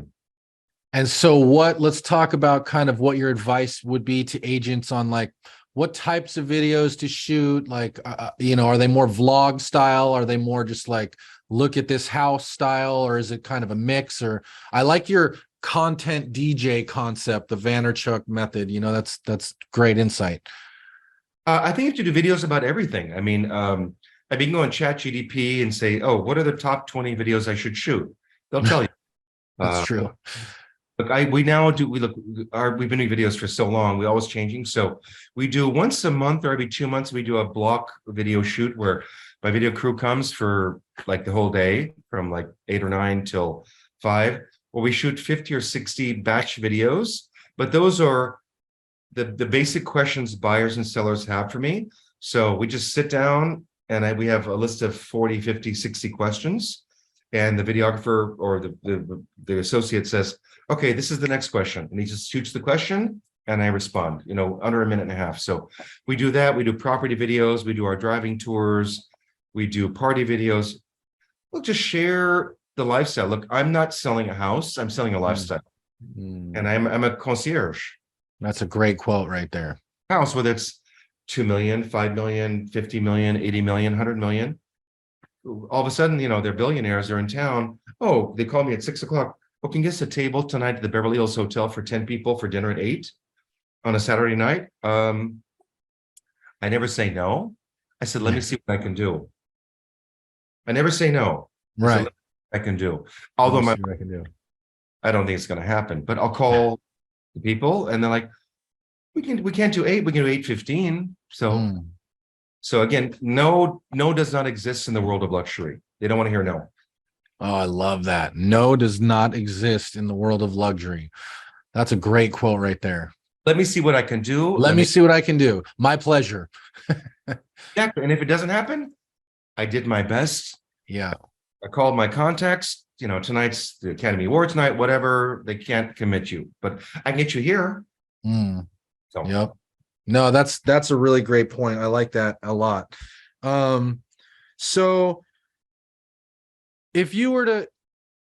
And so let's talk about kind of what your advice would be to agents on like what types of videos to shoot. Like, are they more vlog style? Are they more just like, look at this house style? Or is it kind of a mix? Or I like your content DJ concept, the Vaynerchuk method. That's great insight. I think you have to do videos about everything. I mean, I can go on ChatGPT and say, oh, what are the top 20 videos I should shoot? They'll tell you. That's true. Look, we've been doing videos for so long, we're always changing. So we do once a month or every 2 months, we do a block video shoot where my video crew comes for like the whole day from like 8 or 9 till 5, where we shoot 50 or 60 batch videos. But those are the basic questions buyers and sellers have for me. So we just sit down and we have a list of 40, 50, 60 questions. And the videographer or the associate says, okay, this is the next question. And he just shoots the question and I respond, under a minute and a half. So we do that. We do property videos. We do our driving tours. We do party videos. We'll just share the lifestyle. Look, I'm not selling a house. I'm selling a lifestyle. And I'm a concierge. That's a great quote right there. House, whether it's 2 million, 5 million, 50 million, 80 million, 100 million. All of a sudden, they're billionaires, they're in town. Oh, they call me at 6 o'clock. Oh, can you get us a table tonight at the Beverly Hills Hotel for 10 people for dinner at 8 on a Saturday night? I never say no. I said, let me see what I can do. I never say no. Right. I can do. Although I don't think it's going to happen, but I'll call the people and they're like, we can't do 8, we can do 8:15. So again, no does not exist in the world of luxury. They don't want to hear no. Oh, I love that. No does not exist in the world of luxury. That's a great quote right there. Let me see what I can do. Let me see what I can do. My pleasure. Yeah. And if it doesn't happen, I did my best. Yeah. I called my contacts. Tonight's the Academy Awards night, whatever. They can't commit you, but I can get you here. So. Yep. No, that's a really great point. I like that a lot. So if you were to,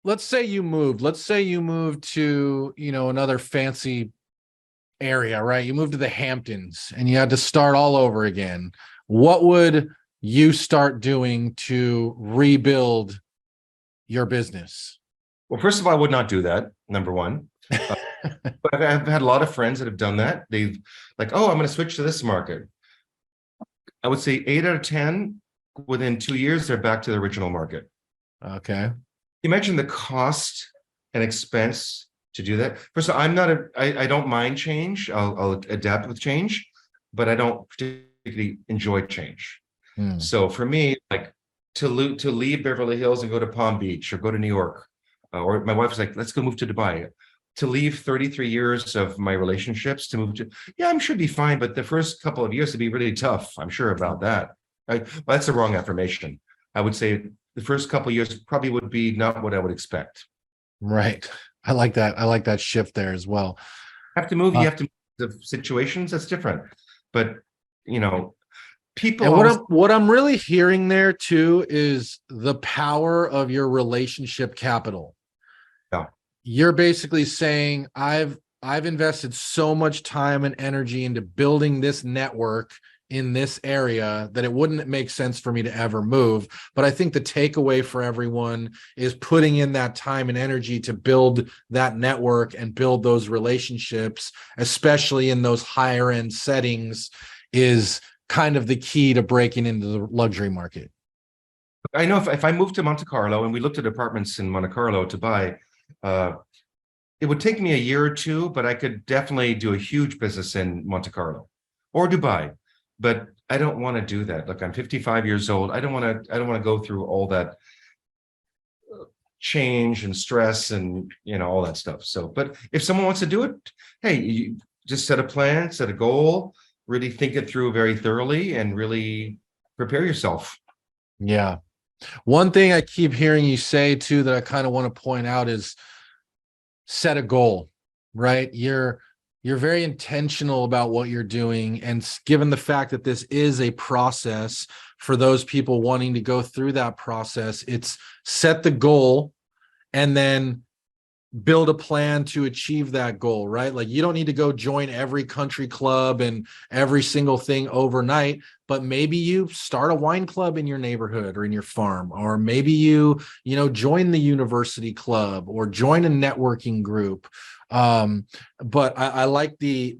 let's say you moved to, another fancy area, right? You moved to the Hamptons and you had to start all over again. What would you start doing to rebuild your business? Well, first of all, I would not do that. Number one. But I've had a lot of friends that have done that. They've like, oh, I'm going to switch to this market. I would say 8 out of 10 within 2 years, they're back to the original market. Okay. Imagine the cost and expense to do that. First of all, I don't mind change. I'll adapt with change, but I don't particularly enjoy change. So for me, like to leave Beverly Hills and go to Palm Beach or go to New York, or my wife was like, let's go move to Dubai. To leave 33 years of my relationships to move to, I'm sure it'd be fine, but the first couple of years would be really tough. I'm sure about that. Well, that's the wrong affirmation. I would say the first couple of years probably would be not what I would expect. Right. I like that. I like that shift there as well. Have to move. You have to move the situations. That's different. But people. And what I'm really hearing there too is the power of your relationship capital. Yeah. You're basically saying I've invested so much time and energy into building this network in this area that it wouldn't make sense for me to ever move. But I think the takeaway for everyone is putting in that time and energy to build that network and build those relationships, especially in those higher end settings, is kind of the key to breaking into the luxury market. I know if I moved to Monte Carlo and we looked at apartments in Monte Carlo to buy, it would take me a year or two, but I could definitely do a huge business in Monte Carlo or Dubai. But I don't want to do that. Look, I'm 55 years old. I don't want to go through all that change and stress and all that stuff. So, but if someone wants to do it, hey, you just set a plan, set a goal, really think it through very thoroughly, and really prepare yourself. Yeah. One thing I keep hearing you say too that I kind of want to point out is set a goal, right? You're very intentional about what you're doing, and given the fact that this is a process for those people wanting to go through that process, it's set the goal and then build a plan to achieve that goal, right? Like you don't need to go join every country club and every single thing overnight, but maybe you start a wine club in your neighborhood or in your farm, or maybe join the university club or join a networking group. But I like the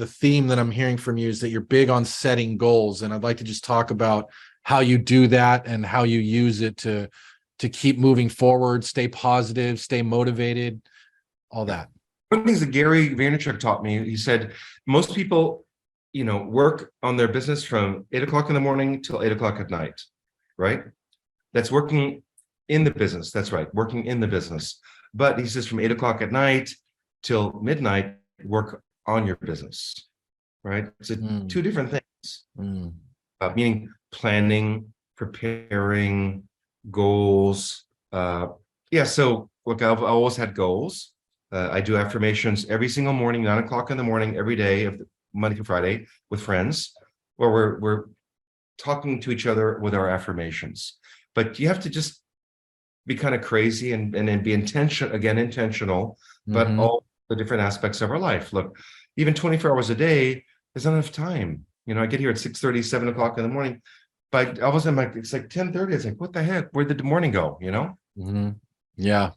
theme that I'm hearing from you is that you're big on setting goals, and I'd like to just talk about how you do that and how you use it to keep moving forward, stay positive, stay motivated, all that. One of the things that Gary Vaynerchuk taught me, he said, most people, work on their business from 8 o'clock in the morning till 8 o'clock at night, right? That's working in the business. That's right, working in the business. But he says from 8 o'clock at night till midnight, work on your business, right? It's two different things, meaning planning, preparing, goals. So look, I've always had goals. I do affirmations every single morning, 9 o'clock in the morning, every day of Monday through Friday with friends, where we're talking to each other with our affirmations. But you have to just be kind of crazy and then be intentional, but all the different aspects of our life. Look, even 24 hours a day, there's not enough time. I get here at 6:30, 7 o'clock in the morning. But all of a sudden, it's like 10:30. It's like, what the heck? Where did the morning go? Yeah.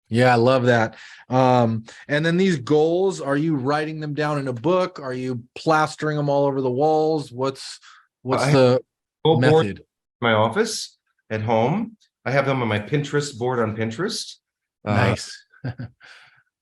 Yeah, I love that. And then these goals, are you writing them down in a book? Are you plastering them all over the walls? What's I have the a goal board method? in my office at home. I have them on my Pinterest board on Pinterest. Nice.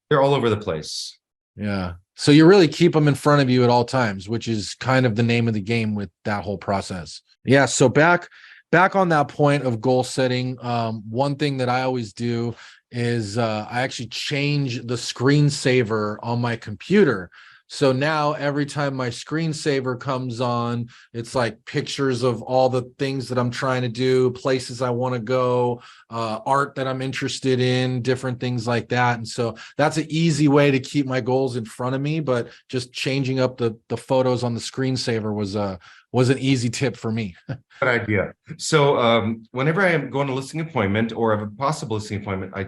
They're all over the place. Yeah. So you really keep them in front of you at all times, which is kind of the name of the game with that whole process. Yeah. So back on that point of goal setting, one thing that I always do is I actually change the screensaver on my computer. So now every time my screensaver comes on, it's like pictures of all the things that I'm trying to do, places I want to go, art that I'm interested in, different things like that. And so that's an easy way to keep my goals in front of me. But just changing up the photos on the screensaver was an easy tip for me. Good idea. So whenever I am going to a listing appointment or have a possible listing appointment, I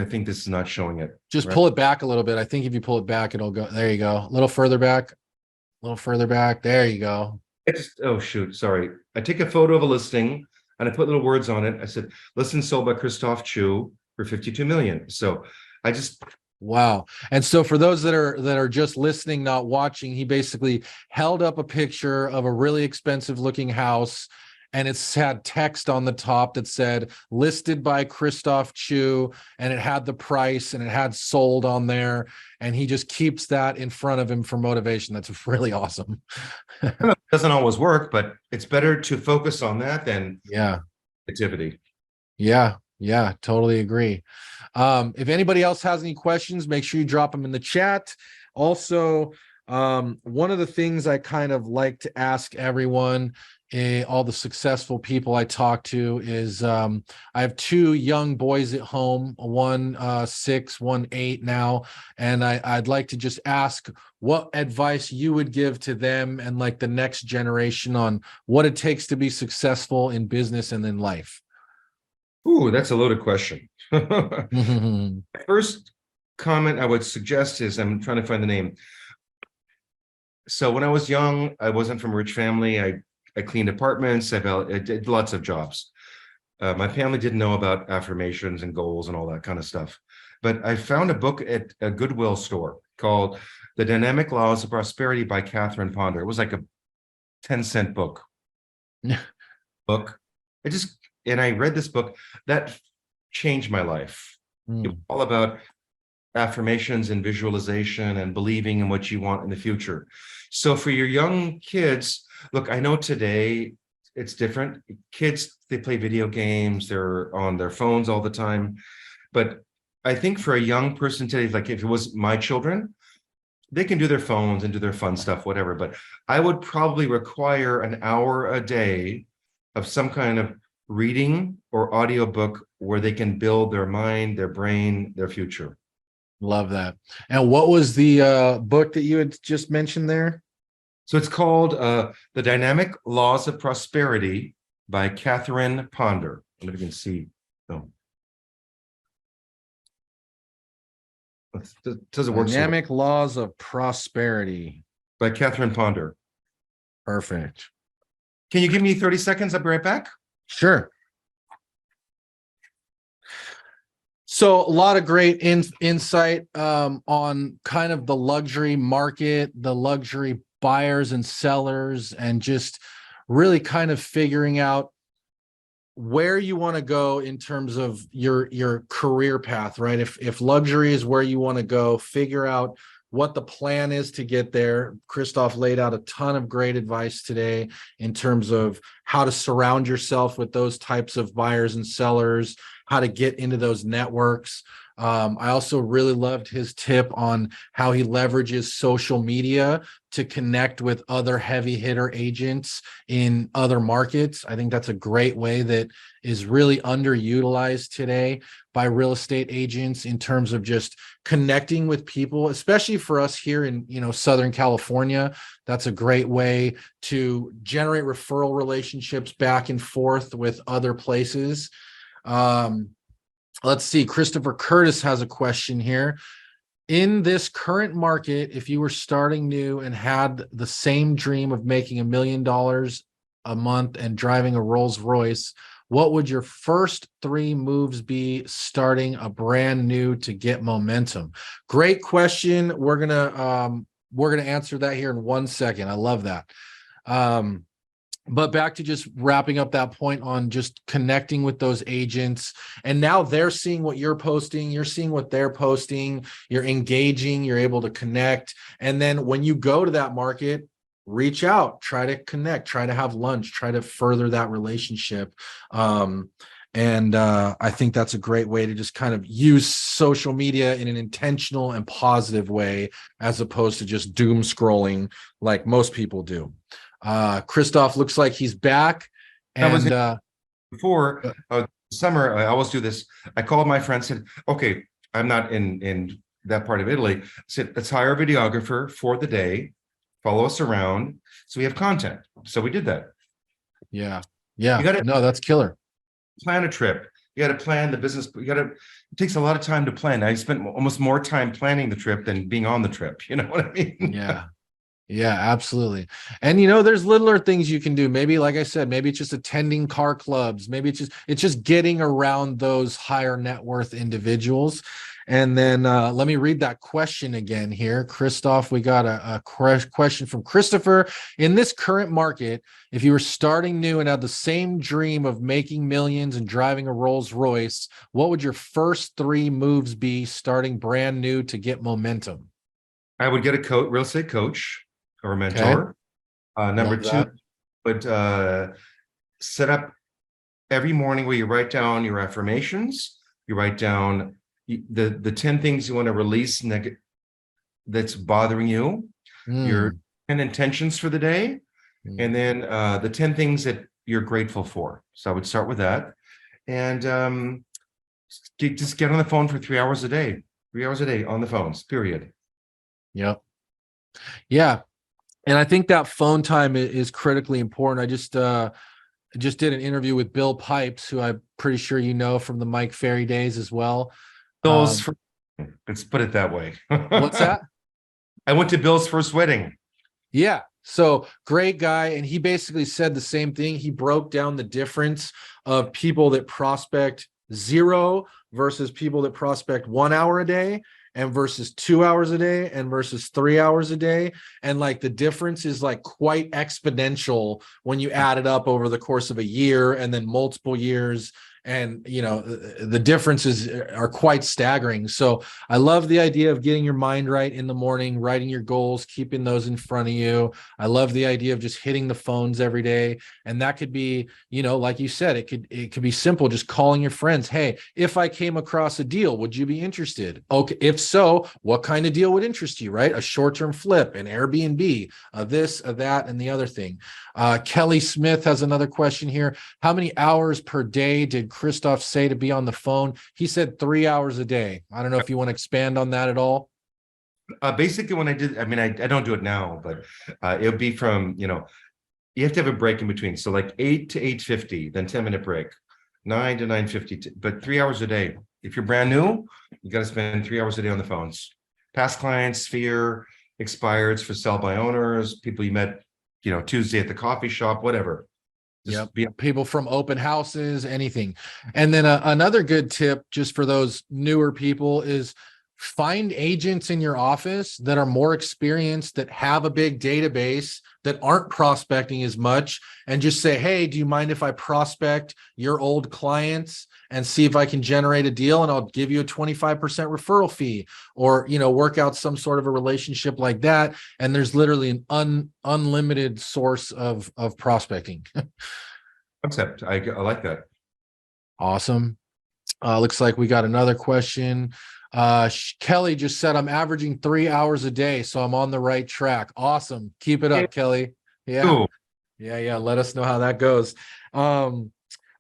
think this is not showing it. Just pull it back a little bit. I think if you pull it back, it'll go. There you go. A little further back. A little further back. There you go. Oh, shoot. Sorry. I take a photo of a listing and I put little words on it. I said, listing sold by Christophe Choo for 52 million. So I just. Wow. And so for those that are just listening, not watching, he basically held up a picture of a really expensive looking house, and it's had text on the top that said listed by Christophe Choo, and it had the price and it had sold on there, and he just keeps that in front of him for motivation. That's really awesome. It doesn't always work, but it's better to focus on that than activity. Yeah, totally agree. If anybody else has any questions, make sure you drop them in the chat. Also, one of the things I kind of like to ask everyone, all the successful people I talk to, is I have two young boys at home, one 6, one 8 now, and I'd like to just ask what advice you would give to them and like the next generation on what it takes to be successful in business and in life. Ooh, that's a loaded question. First comment I would suggest is, I'm trying to find the name. So when I was young, I wasn't from a rich family. I cleaned apartments. I did lots of jobs. My family didn't know about affirmations and goals and all that kind of stuff. But I found a book at a Goodwill store called The Dynamic Laws of Prosperity by Catherine Ponder. It was like a 10-cent book. And I read this book that changed my life. It was all about affirmations and visualization and believing in what you want in the future. So for your young kids, look, I know today it's different. Kids, they play video games, they're on their phones all the time. But I think for a young person today, like if it was my children, they can do their phones and do their fun stuff, whatever. But I would probably require an hour a day of some kind of reading or audiobook where they can build their mind, their brain, their future. Love that. And what was the book that you had just mentioned there? So it's called The Dynamic Laws of Prosperity by Catherine Ponder. I don't know if you can see. No. It doesn't work. Dynamic Laws of Prosperity by Catherine Ponder. Perfect. Can you give me 30 seconds? I'll be right back. Sure. So a lot of great insight on kind of the luxury market, the luxury buyers and sellers, and just really kind of figuring out where you want to go in terms of your career path, right? If luxury is where you want to go, figure out what the plan is to get there. Christophe laid out a ton of great advice today in terms of how to surround yourself with those types of buyers and sellers, how to get into those networks. I also really loved his tip on how he leverages social media to connect with other heavy hitter agents in other markets. I think that's a great way that is really underutilized today by real estate agents in terms of just connecting with people, especially for us here in, Southern California. That's a great way to generate referral relationships back and forth with other places. Let's see. Christopher Curtis has a question here. In this current market, if you were starting new and had the same dream of making $1 million a month and driving a Rolls Royce, what would your first 3 moves be starting a brand new to get momentum? Great question. We're gonna answer that here in 1 second. I love that. But back to just wrapping up that point on just connecting with those agents. And now they're seeing what you're posting. You're seeing what they're posting. You're engaging. You're able to connect. And then when you go to that market, reach out, try to connect, try to have lunch, try to further that relationship. I think that's a great way to just kind of use social media in an intentional and positive way, as opposed to just doom scrolling like most people do. Christophe looks like he's back. And before summer, I always do this. I called my friend, said, okay, I'm not in that part of Italy. I said, let's hire a videographer for the day, follow us around, so we have content. So we did that. Yeah. No, that's killer. Plan a trip. You got to plan the business. It takes a lot of time to plan. I spent almost more time planning the trip than being on the trip. You know what I mean? Yeah, absolutely. And there's littler things you can do. Maybe, like I said, maybe it's just attending car clubs. Maybe it's just getting around those higher net worth individuals. And then let me read that question again here. Christophe, we got a question from Christopher. In this current market, if you were starting new and had the same dream of making millions and driving a Rolls Royce, what would your first 3 moves be starting brand new to get momentum? I would get a real estate coach or a mentor. Okay. Number 2, but set up every morning where you write down your affirmations, you write down the 10 things you want to release that's bothering you, your 10 intentions for the day, and then the 10 things that you're grateful for. So I would start with that, and just get on the phone for 3 hours a day. 3 hours a day on the phones, period. Yep. Yeah. And I think that phone time is critically important. I just did an interview with Bill Pipes, who I'm pretty sure from the Mike Ferry days as well. Let's put it that way. What's that? I went to Bill's first wedding. Yeah. So great guy. And he basically said the same thing. He broke down the difference of people that prospect 0 versus people that prospect 1 hour a day, and versus 2 hours a day, and versus 3 hours a day. And like the difference is like quite exponential when you add it up over the course of a year and then multiple years. and the differences are quite staggering. So I love the idea of getting your mind right in the morning, writing your goals, keeping those in front of you. I love the idea of just hitting the phones every day, and that could be, like you said, it could be simple, just calling your friends. Hey, if I came across a deal, would you be interested? Okay, if so, what kind of deal would interest you, right? A short-term flip, an Airbnb, this, that, and the other thing. Kelly Smith has another question here. How many hours per day did Christophe say to be on the phone? He said 3 hours a day. I don't know if you want to expand on that at all. Basically, when I did, I mean, I don't do it now, but it would be from, you have to have a break in between. So like 8 to 8:50, then 10-minute break, 9 to 9:50, but 3 hours a day. If you're brand new, you got to spend 3 hours a day on the phones. Past clients, sphere, expireds for sell by owners, people you met, Tuesday at the coffee shop, whatever. Yep. People from open houses, anything. And then another good tip, just for those newer people, is find agents in your office that are more experienced, that have a big database, that aren't prospecting as much, and just say, hey, do you mind if I prospect your old clients and see if I can generate a deal, and I'll give you a 25% referral fee, or work out some sort of a relationship like that. And there's literally an unlimited source of prospecting. Concept. I like that. Awesome. Looks like we got another question. Kelly just said, I'm averaging 3 hours a day, so I'm on the right track. Awesome. Keep it up, Kelly. Yeah. Cool. Yeah. Let us know how that goes.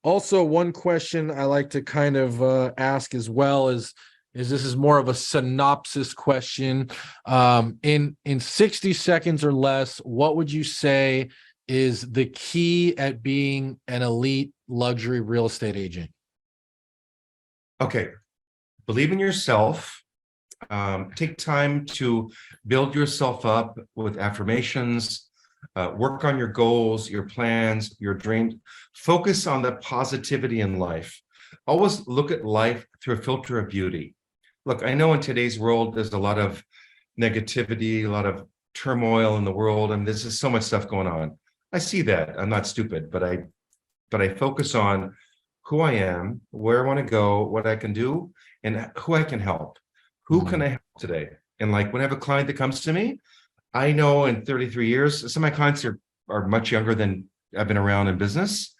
Also, one question I like to kind of ask as well is this is more of a synopsis question. In 60 seconds or less, what would you say is the key at being an elite luxury real estate agent? Okay. Believe in yourself. Take time to build yourself up with affirmations, work on your goals, your plans, your dreams. Focus on the positivity in life. Always look at life through a filter of beauty. Look, I know in today's world, there's a lot of negativity, a lot of turmoil in the world, and there's just so much stuff going on. I see that. I'm not stupid, but I focus on who I am, where I want to go, what I can do, and who I can help. Who can I help today? And like when I have a client that comes to me, I know in 33 years, some of my clients are much younger than I've been around in business.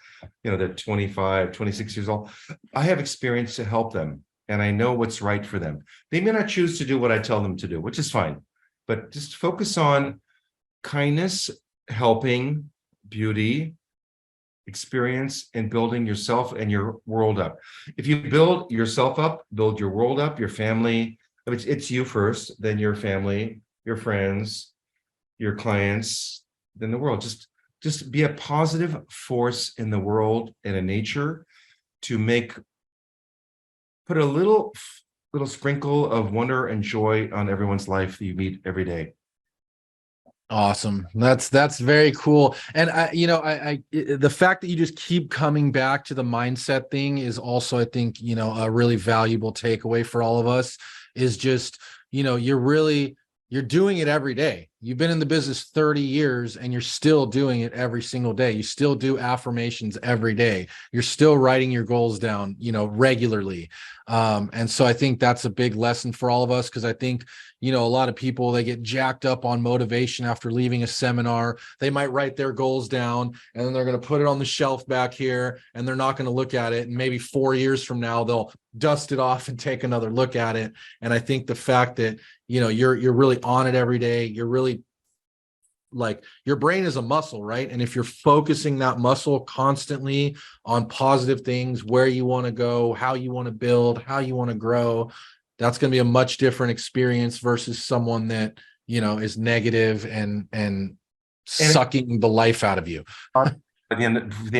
They're 25, 26 years old. I have experience to help them, and I know what's right for them. They may not choose to do what I tell them to do, which is fine, but just focus on kindness, helping, beauty, experience, and building yourself and your world up. If you build yourself up, build your world up, your family. It's you first, then your family, your friends, your clients, then the world. Just be a positive force in the world and in nature to put a little sprinkle of wonder and joy on everyone's life that you meet every day. Awesome. That's very cool. And the fact that you just keep coming back to the mindset thing is also, I think, a really valuable takeaway for all of us, is just, you're doing it every day. You've been in the business 30 years and you're still doing it every single day. You still do affirmations every day. You're still writing your goals down, regularly. And so I think that's a big lesson for all of us, because I think, a lot of people, they get jacked up on motivation after leaving a seminar. They might write their goals down and then they're going to put it on the shelf back here, and they're not going to look at it. And maybe 4 years from now, they'll dust it off and take another look at it. And I think the fact that, you're really on it every day, you're really, like, your brain is a muscle, right? And if you're focusing that muscle constantly on positive things, where you want to go, how you want to build, how you want to grow, that's going to be a much different experience versus someone that, is negative and sucking the life out of you. At the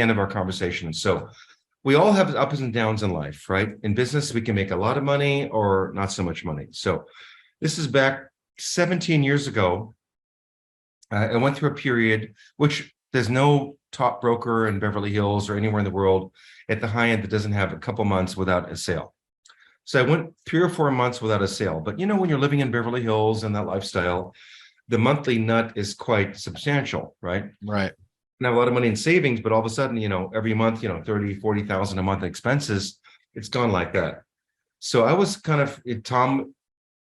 end of our conversation. So we all have ups and downs in life, right? In business, we can make a lot of money or not so much money. So this is back 17 years ago. I went through a period, which there's no top broker in Beverly Hills or anywhere in the world at the high end that doesn't have a couple months without a sale. So I went 3 or 4 months without a sale. But when you're living in Beverly Hills and that lifestyle, the monthly nut is quite substantial, right? Right. have a lot of money in savings, but all of a sudden, every month, 30, 40,000 a month in expenses, it's gone like that. So I was Tom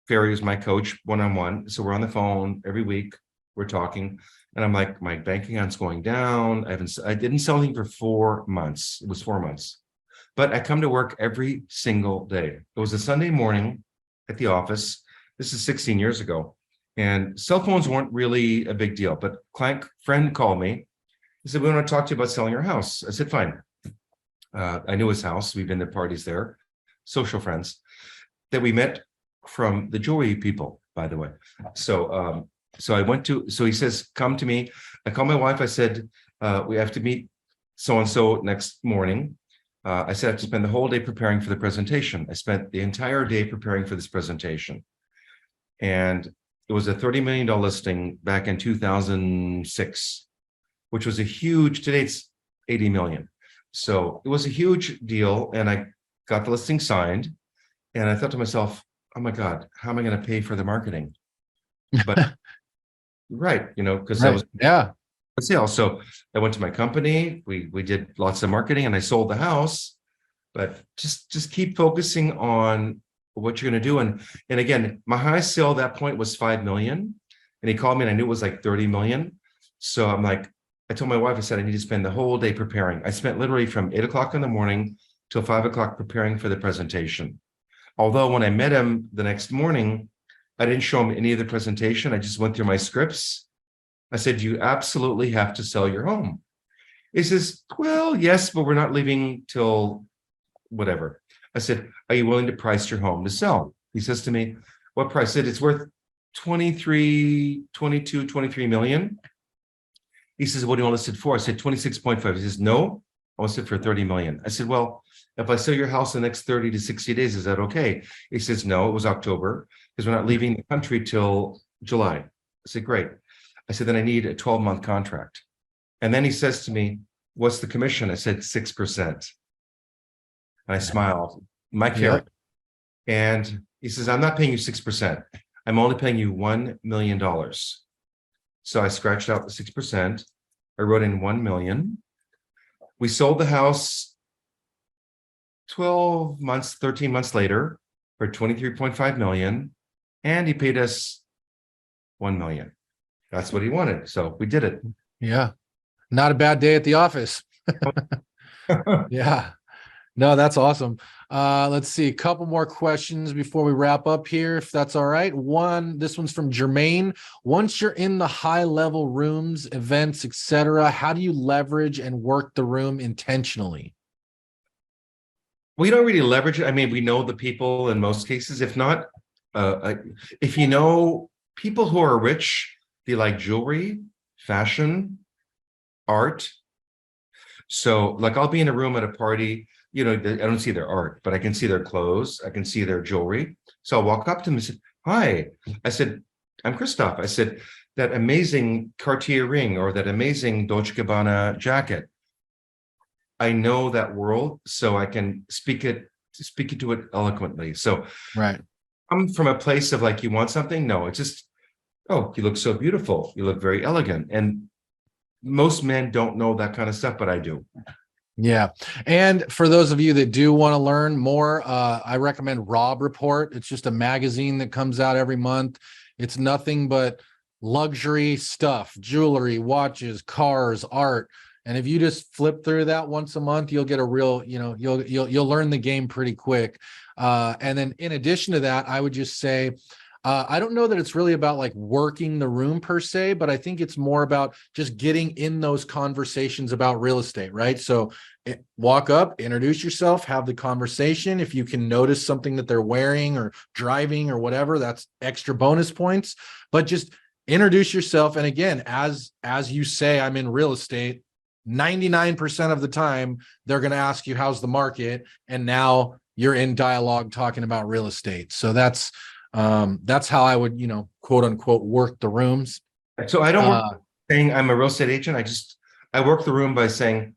Ferry is my coach one-on-one. So we're on the phone every week, we're talking, and I'm like, my bank account's going down. I didn't sell anything for 4 months. It was 4 months, but I come to work every single day. It was a Sunday morning at the office. This is 16 years ago. And cell phones weren't really a big deal, but friend called me. He said, we want to talk to you about selling your house. I said, fine. I knew his house. We've been to parties there, social friends that we met from the jewelry people, by the way. So he says, come to me. I called my wife. I said, we have to meet so-and-so next morning. I said, I have to spend the whole day preparing for the presentation. I spent the entire day preparing for this presentation. And it was a $30 million listing back in 2006, which was today it's 80 million. So it was a huge deal. And I got the listing signed. And I thought to myself, oh my God, how am I going to pay for the marketing? But right, because that was yeah. a sale. So I went to my company, we did lots of marketing and I sold the house, but just keep focusing on what you're going to do. And again, my highest sale at that point was 5 million. And he called me and I knew it was like 30 million. So I'm like, I told my wife, I said, I need to spend the whole day preparing. I spent literally from 8 o'clock in the morning till 5 o'clock preparing for the presentation. Although when I met him the next morning, I didn't show him any of the presentation. I just went through my scripts. I said, you absolutely have to sell your home. He says, well, yes, but we're not leaving till whatever. I said, are you willing to price your home to sell? He says to me, what price? I said, it's worth 23 million. He says, what do you want listed for? I said, 26.5. He says, no, I want it for 30 million. I said, well, if I sell your house in the next 30 to 60 days, is that okay? He says, no, it was October because we're not leaving the country till July. I said, great. I said, then I need a 12-month contract. And then he says to me, what's the commission? I said, 6%. And I smiled, my carrot. And he says, I'm not paying you 6%. I'm only paying you $1 million. So I scratched out the 6%. I wrote in 1 million. We sold the house 12 months, 13 months later for 23.5 million. And he paid us 1 million. That's what he wanted. So we did it. Yeah. Not a bad day at the office. Yeah. No, that's awesome. Let's see a couple more questions before we wrap up here, if that's all right. This one's from Jermaine. Once you're in the high level rooms, events, etc., how do you leverage and work the room intentionally? We don't really leverage it. I mean, we know the people in most cases. If not, if you know people who are rich, they like jewelry, fashion, art. So like I'll be in a room at a party, I don't see their art, but I can see their clothes. I can see their jewelry. So I'll walk up to them and say, hi. I said, I'm Christophe. I said, that amazing Cartier ring or that amazing Dolce & Gabbana jacket. I know that world, so I can speak to it eloquently. So right. I'm from a place of like, you want something? No, it's just, oh, you look so beautiful. You look very elegant. And most men don't know that kind of stuff, but I do. Yeah. And for those of you that do want to learn more, I recommend Rob Report. It's just a magazine that comes out every month. It's nothing but luxury stuff, jewelry, watches, cars, art. And if you just flip through that once a month, you'll get a real, you'll learn the game pretty quick. And then in addition to that, I would just say, I don't know that it's really about like working the room per se, but I think it's more about just getting in those conversations about real estate, right? So walk up, introduce yourself, have the conversation. If you can notice something that they're wearing or driving or whatever, that's extra bonus points, but just introduce yourself. And again, as you say, I'm in real estate, 99% of the time, they're going to ask you, how's the market? And now you're in dialogue talking about real estate. So that's how I would, quote unquote, work the rooms. So I don't work saying I'm a real estate agent. I work the room by saying,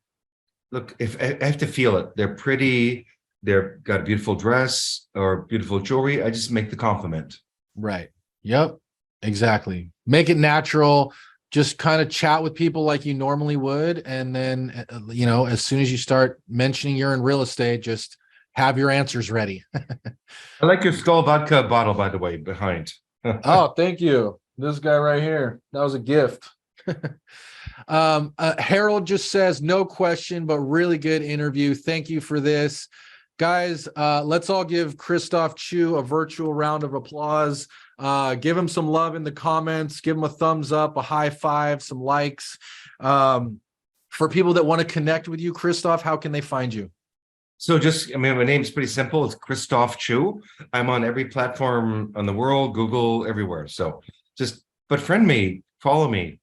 look, if I have to feel it, they're pretty, they've got a beautiful dress or beautiful jewelry. I just make the compliment. Right. Yep. Exactly. Make it natural. just kind of chat with people like you normally would. And then, as soon as you start mentioning you're in real estate, just have your answers ready. I like your skull vodka bottle, by the way, behind. Oh, thank you. This guy right here. That was a gift. Harold just says, no question, but really good interview. Thank you for this. Guys, let's all give Christophe Choo a virtual round of applause. Give him some love in the comments. Give him a thumbs up, a high five, some likes. For people that want to connect with you, Christophe, how can they find you? So my name's pretty simple. It's Christophe Choo. I'm on every platform on the world, Google, everywhere. So but friend me, follow me.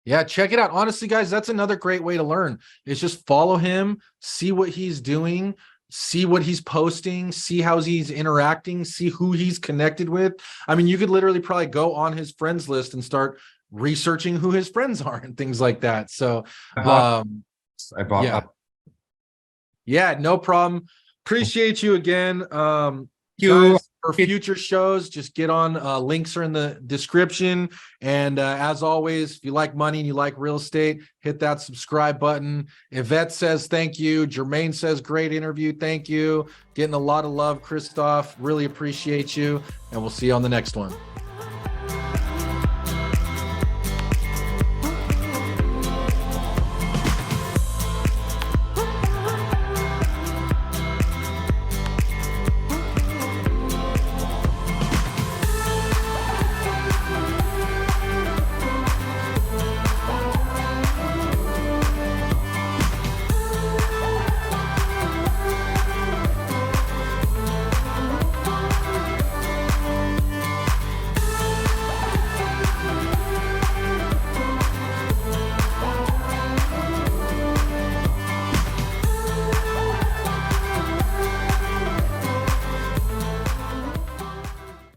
Yeah, check it out. Honestly, guys, that's another great way to learn. Is just follow him, see what he's doing, see what he's posting, see how he's interacting, see who he's connected with. I mean, you could literally probably go on his friends list and start researching who his friends are and things like that. So, I bought yeah. Yeah, no problem. Appreciate you again. Guys, for future shows, just get on. Links are in the description. And as always, if you like money and you like real estate, hit that subscribe button. Yvette says thank you. Jermaine says great interview. Thank you. Getting a lot of love, Christophe. Really appreciate you. And we'll see you on the next one.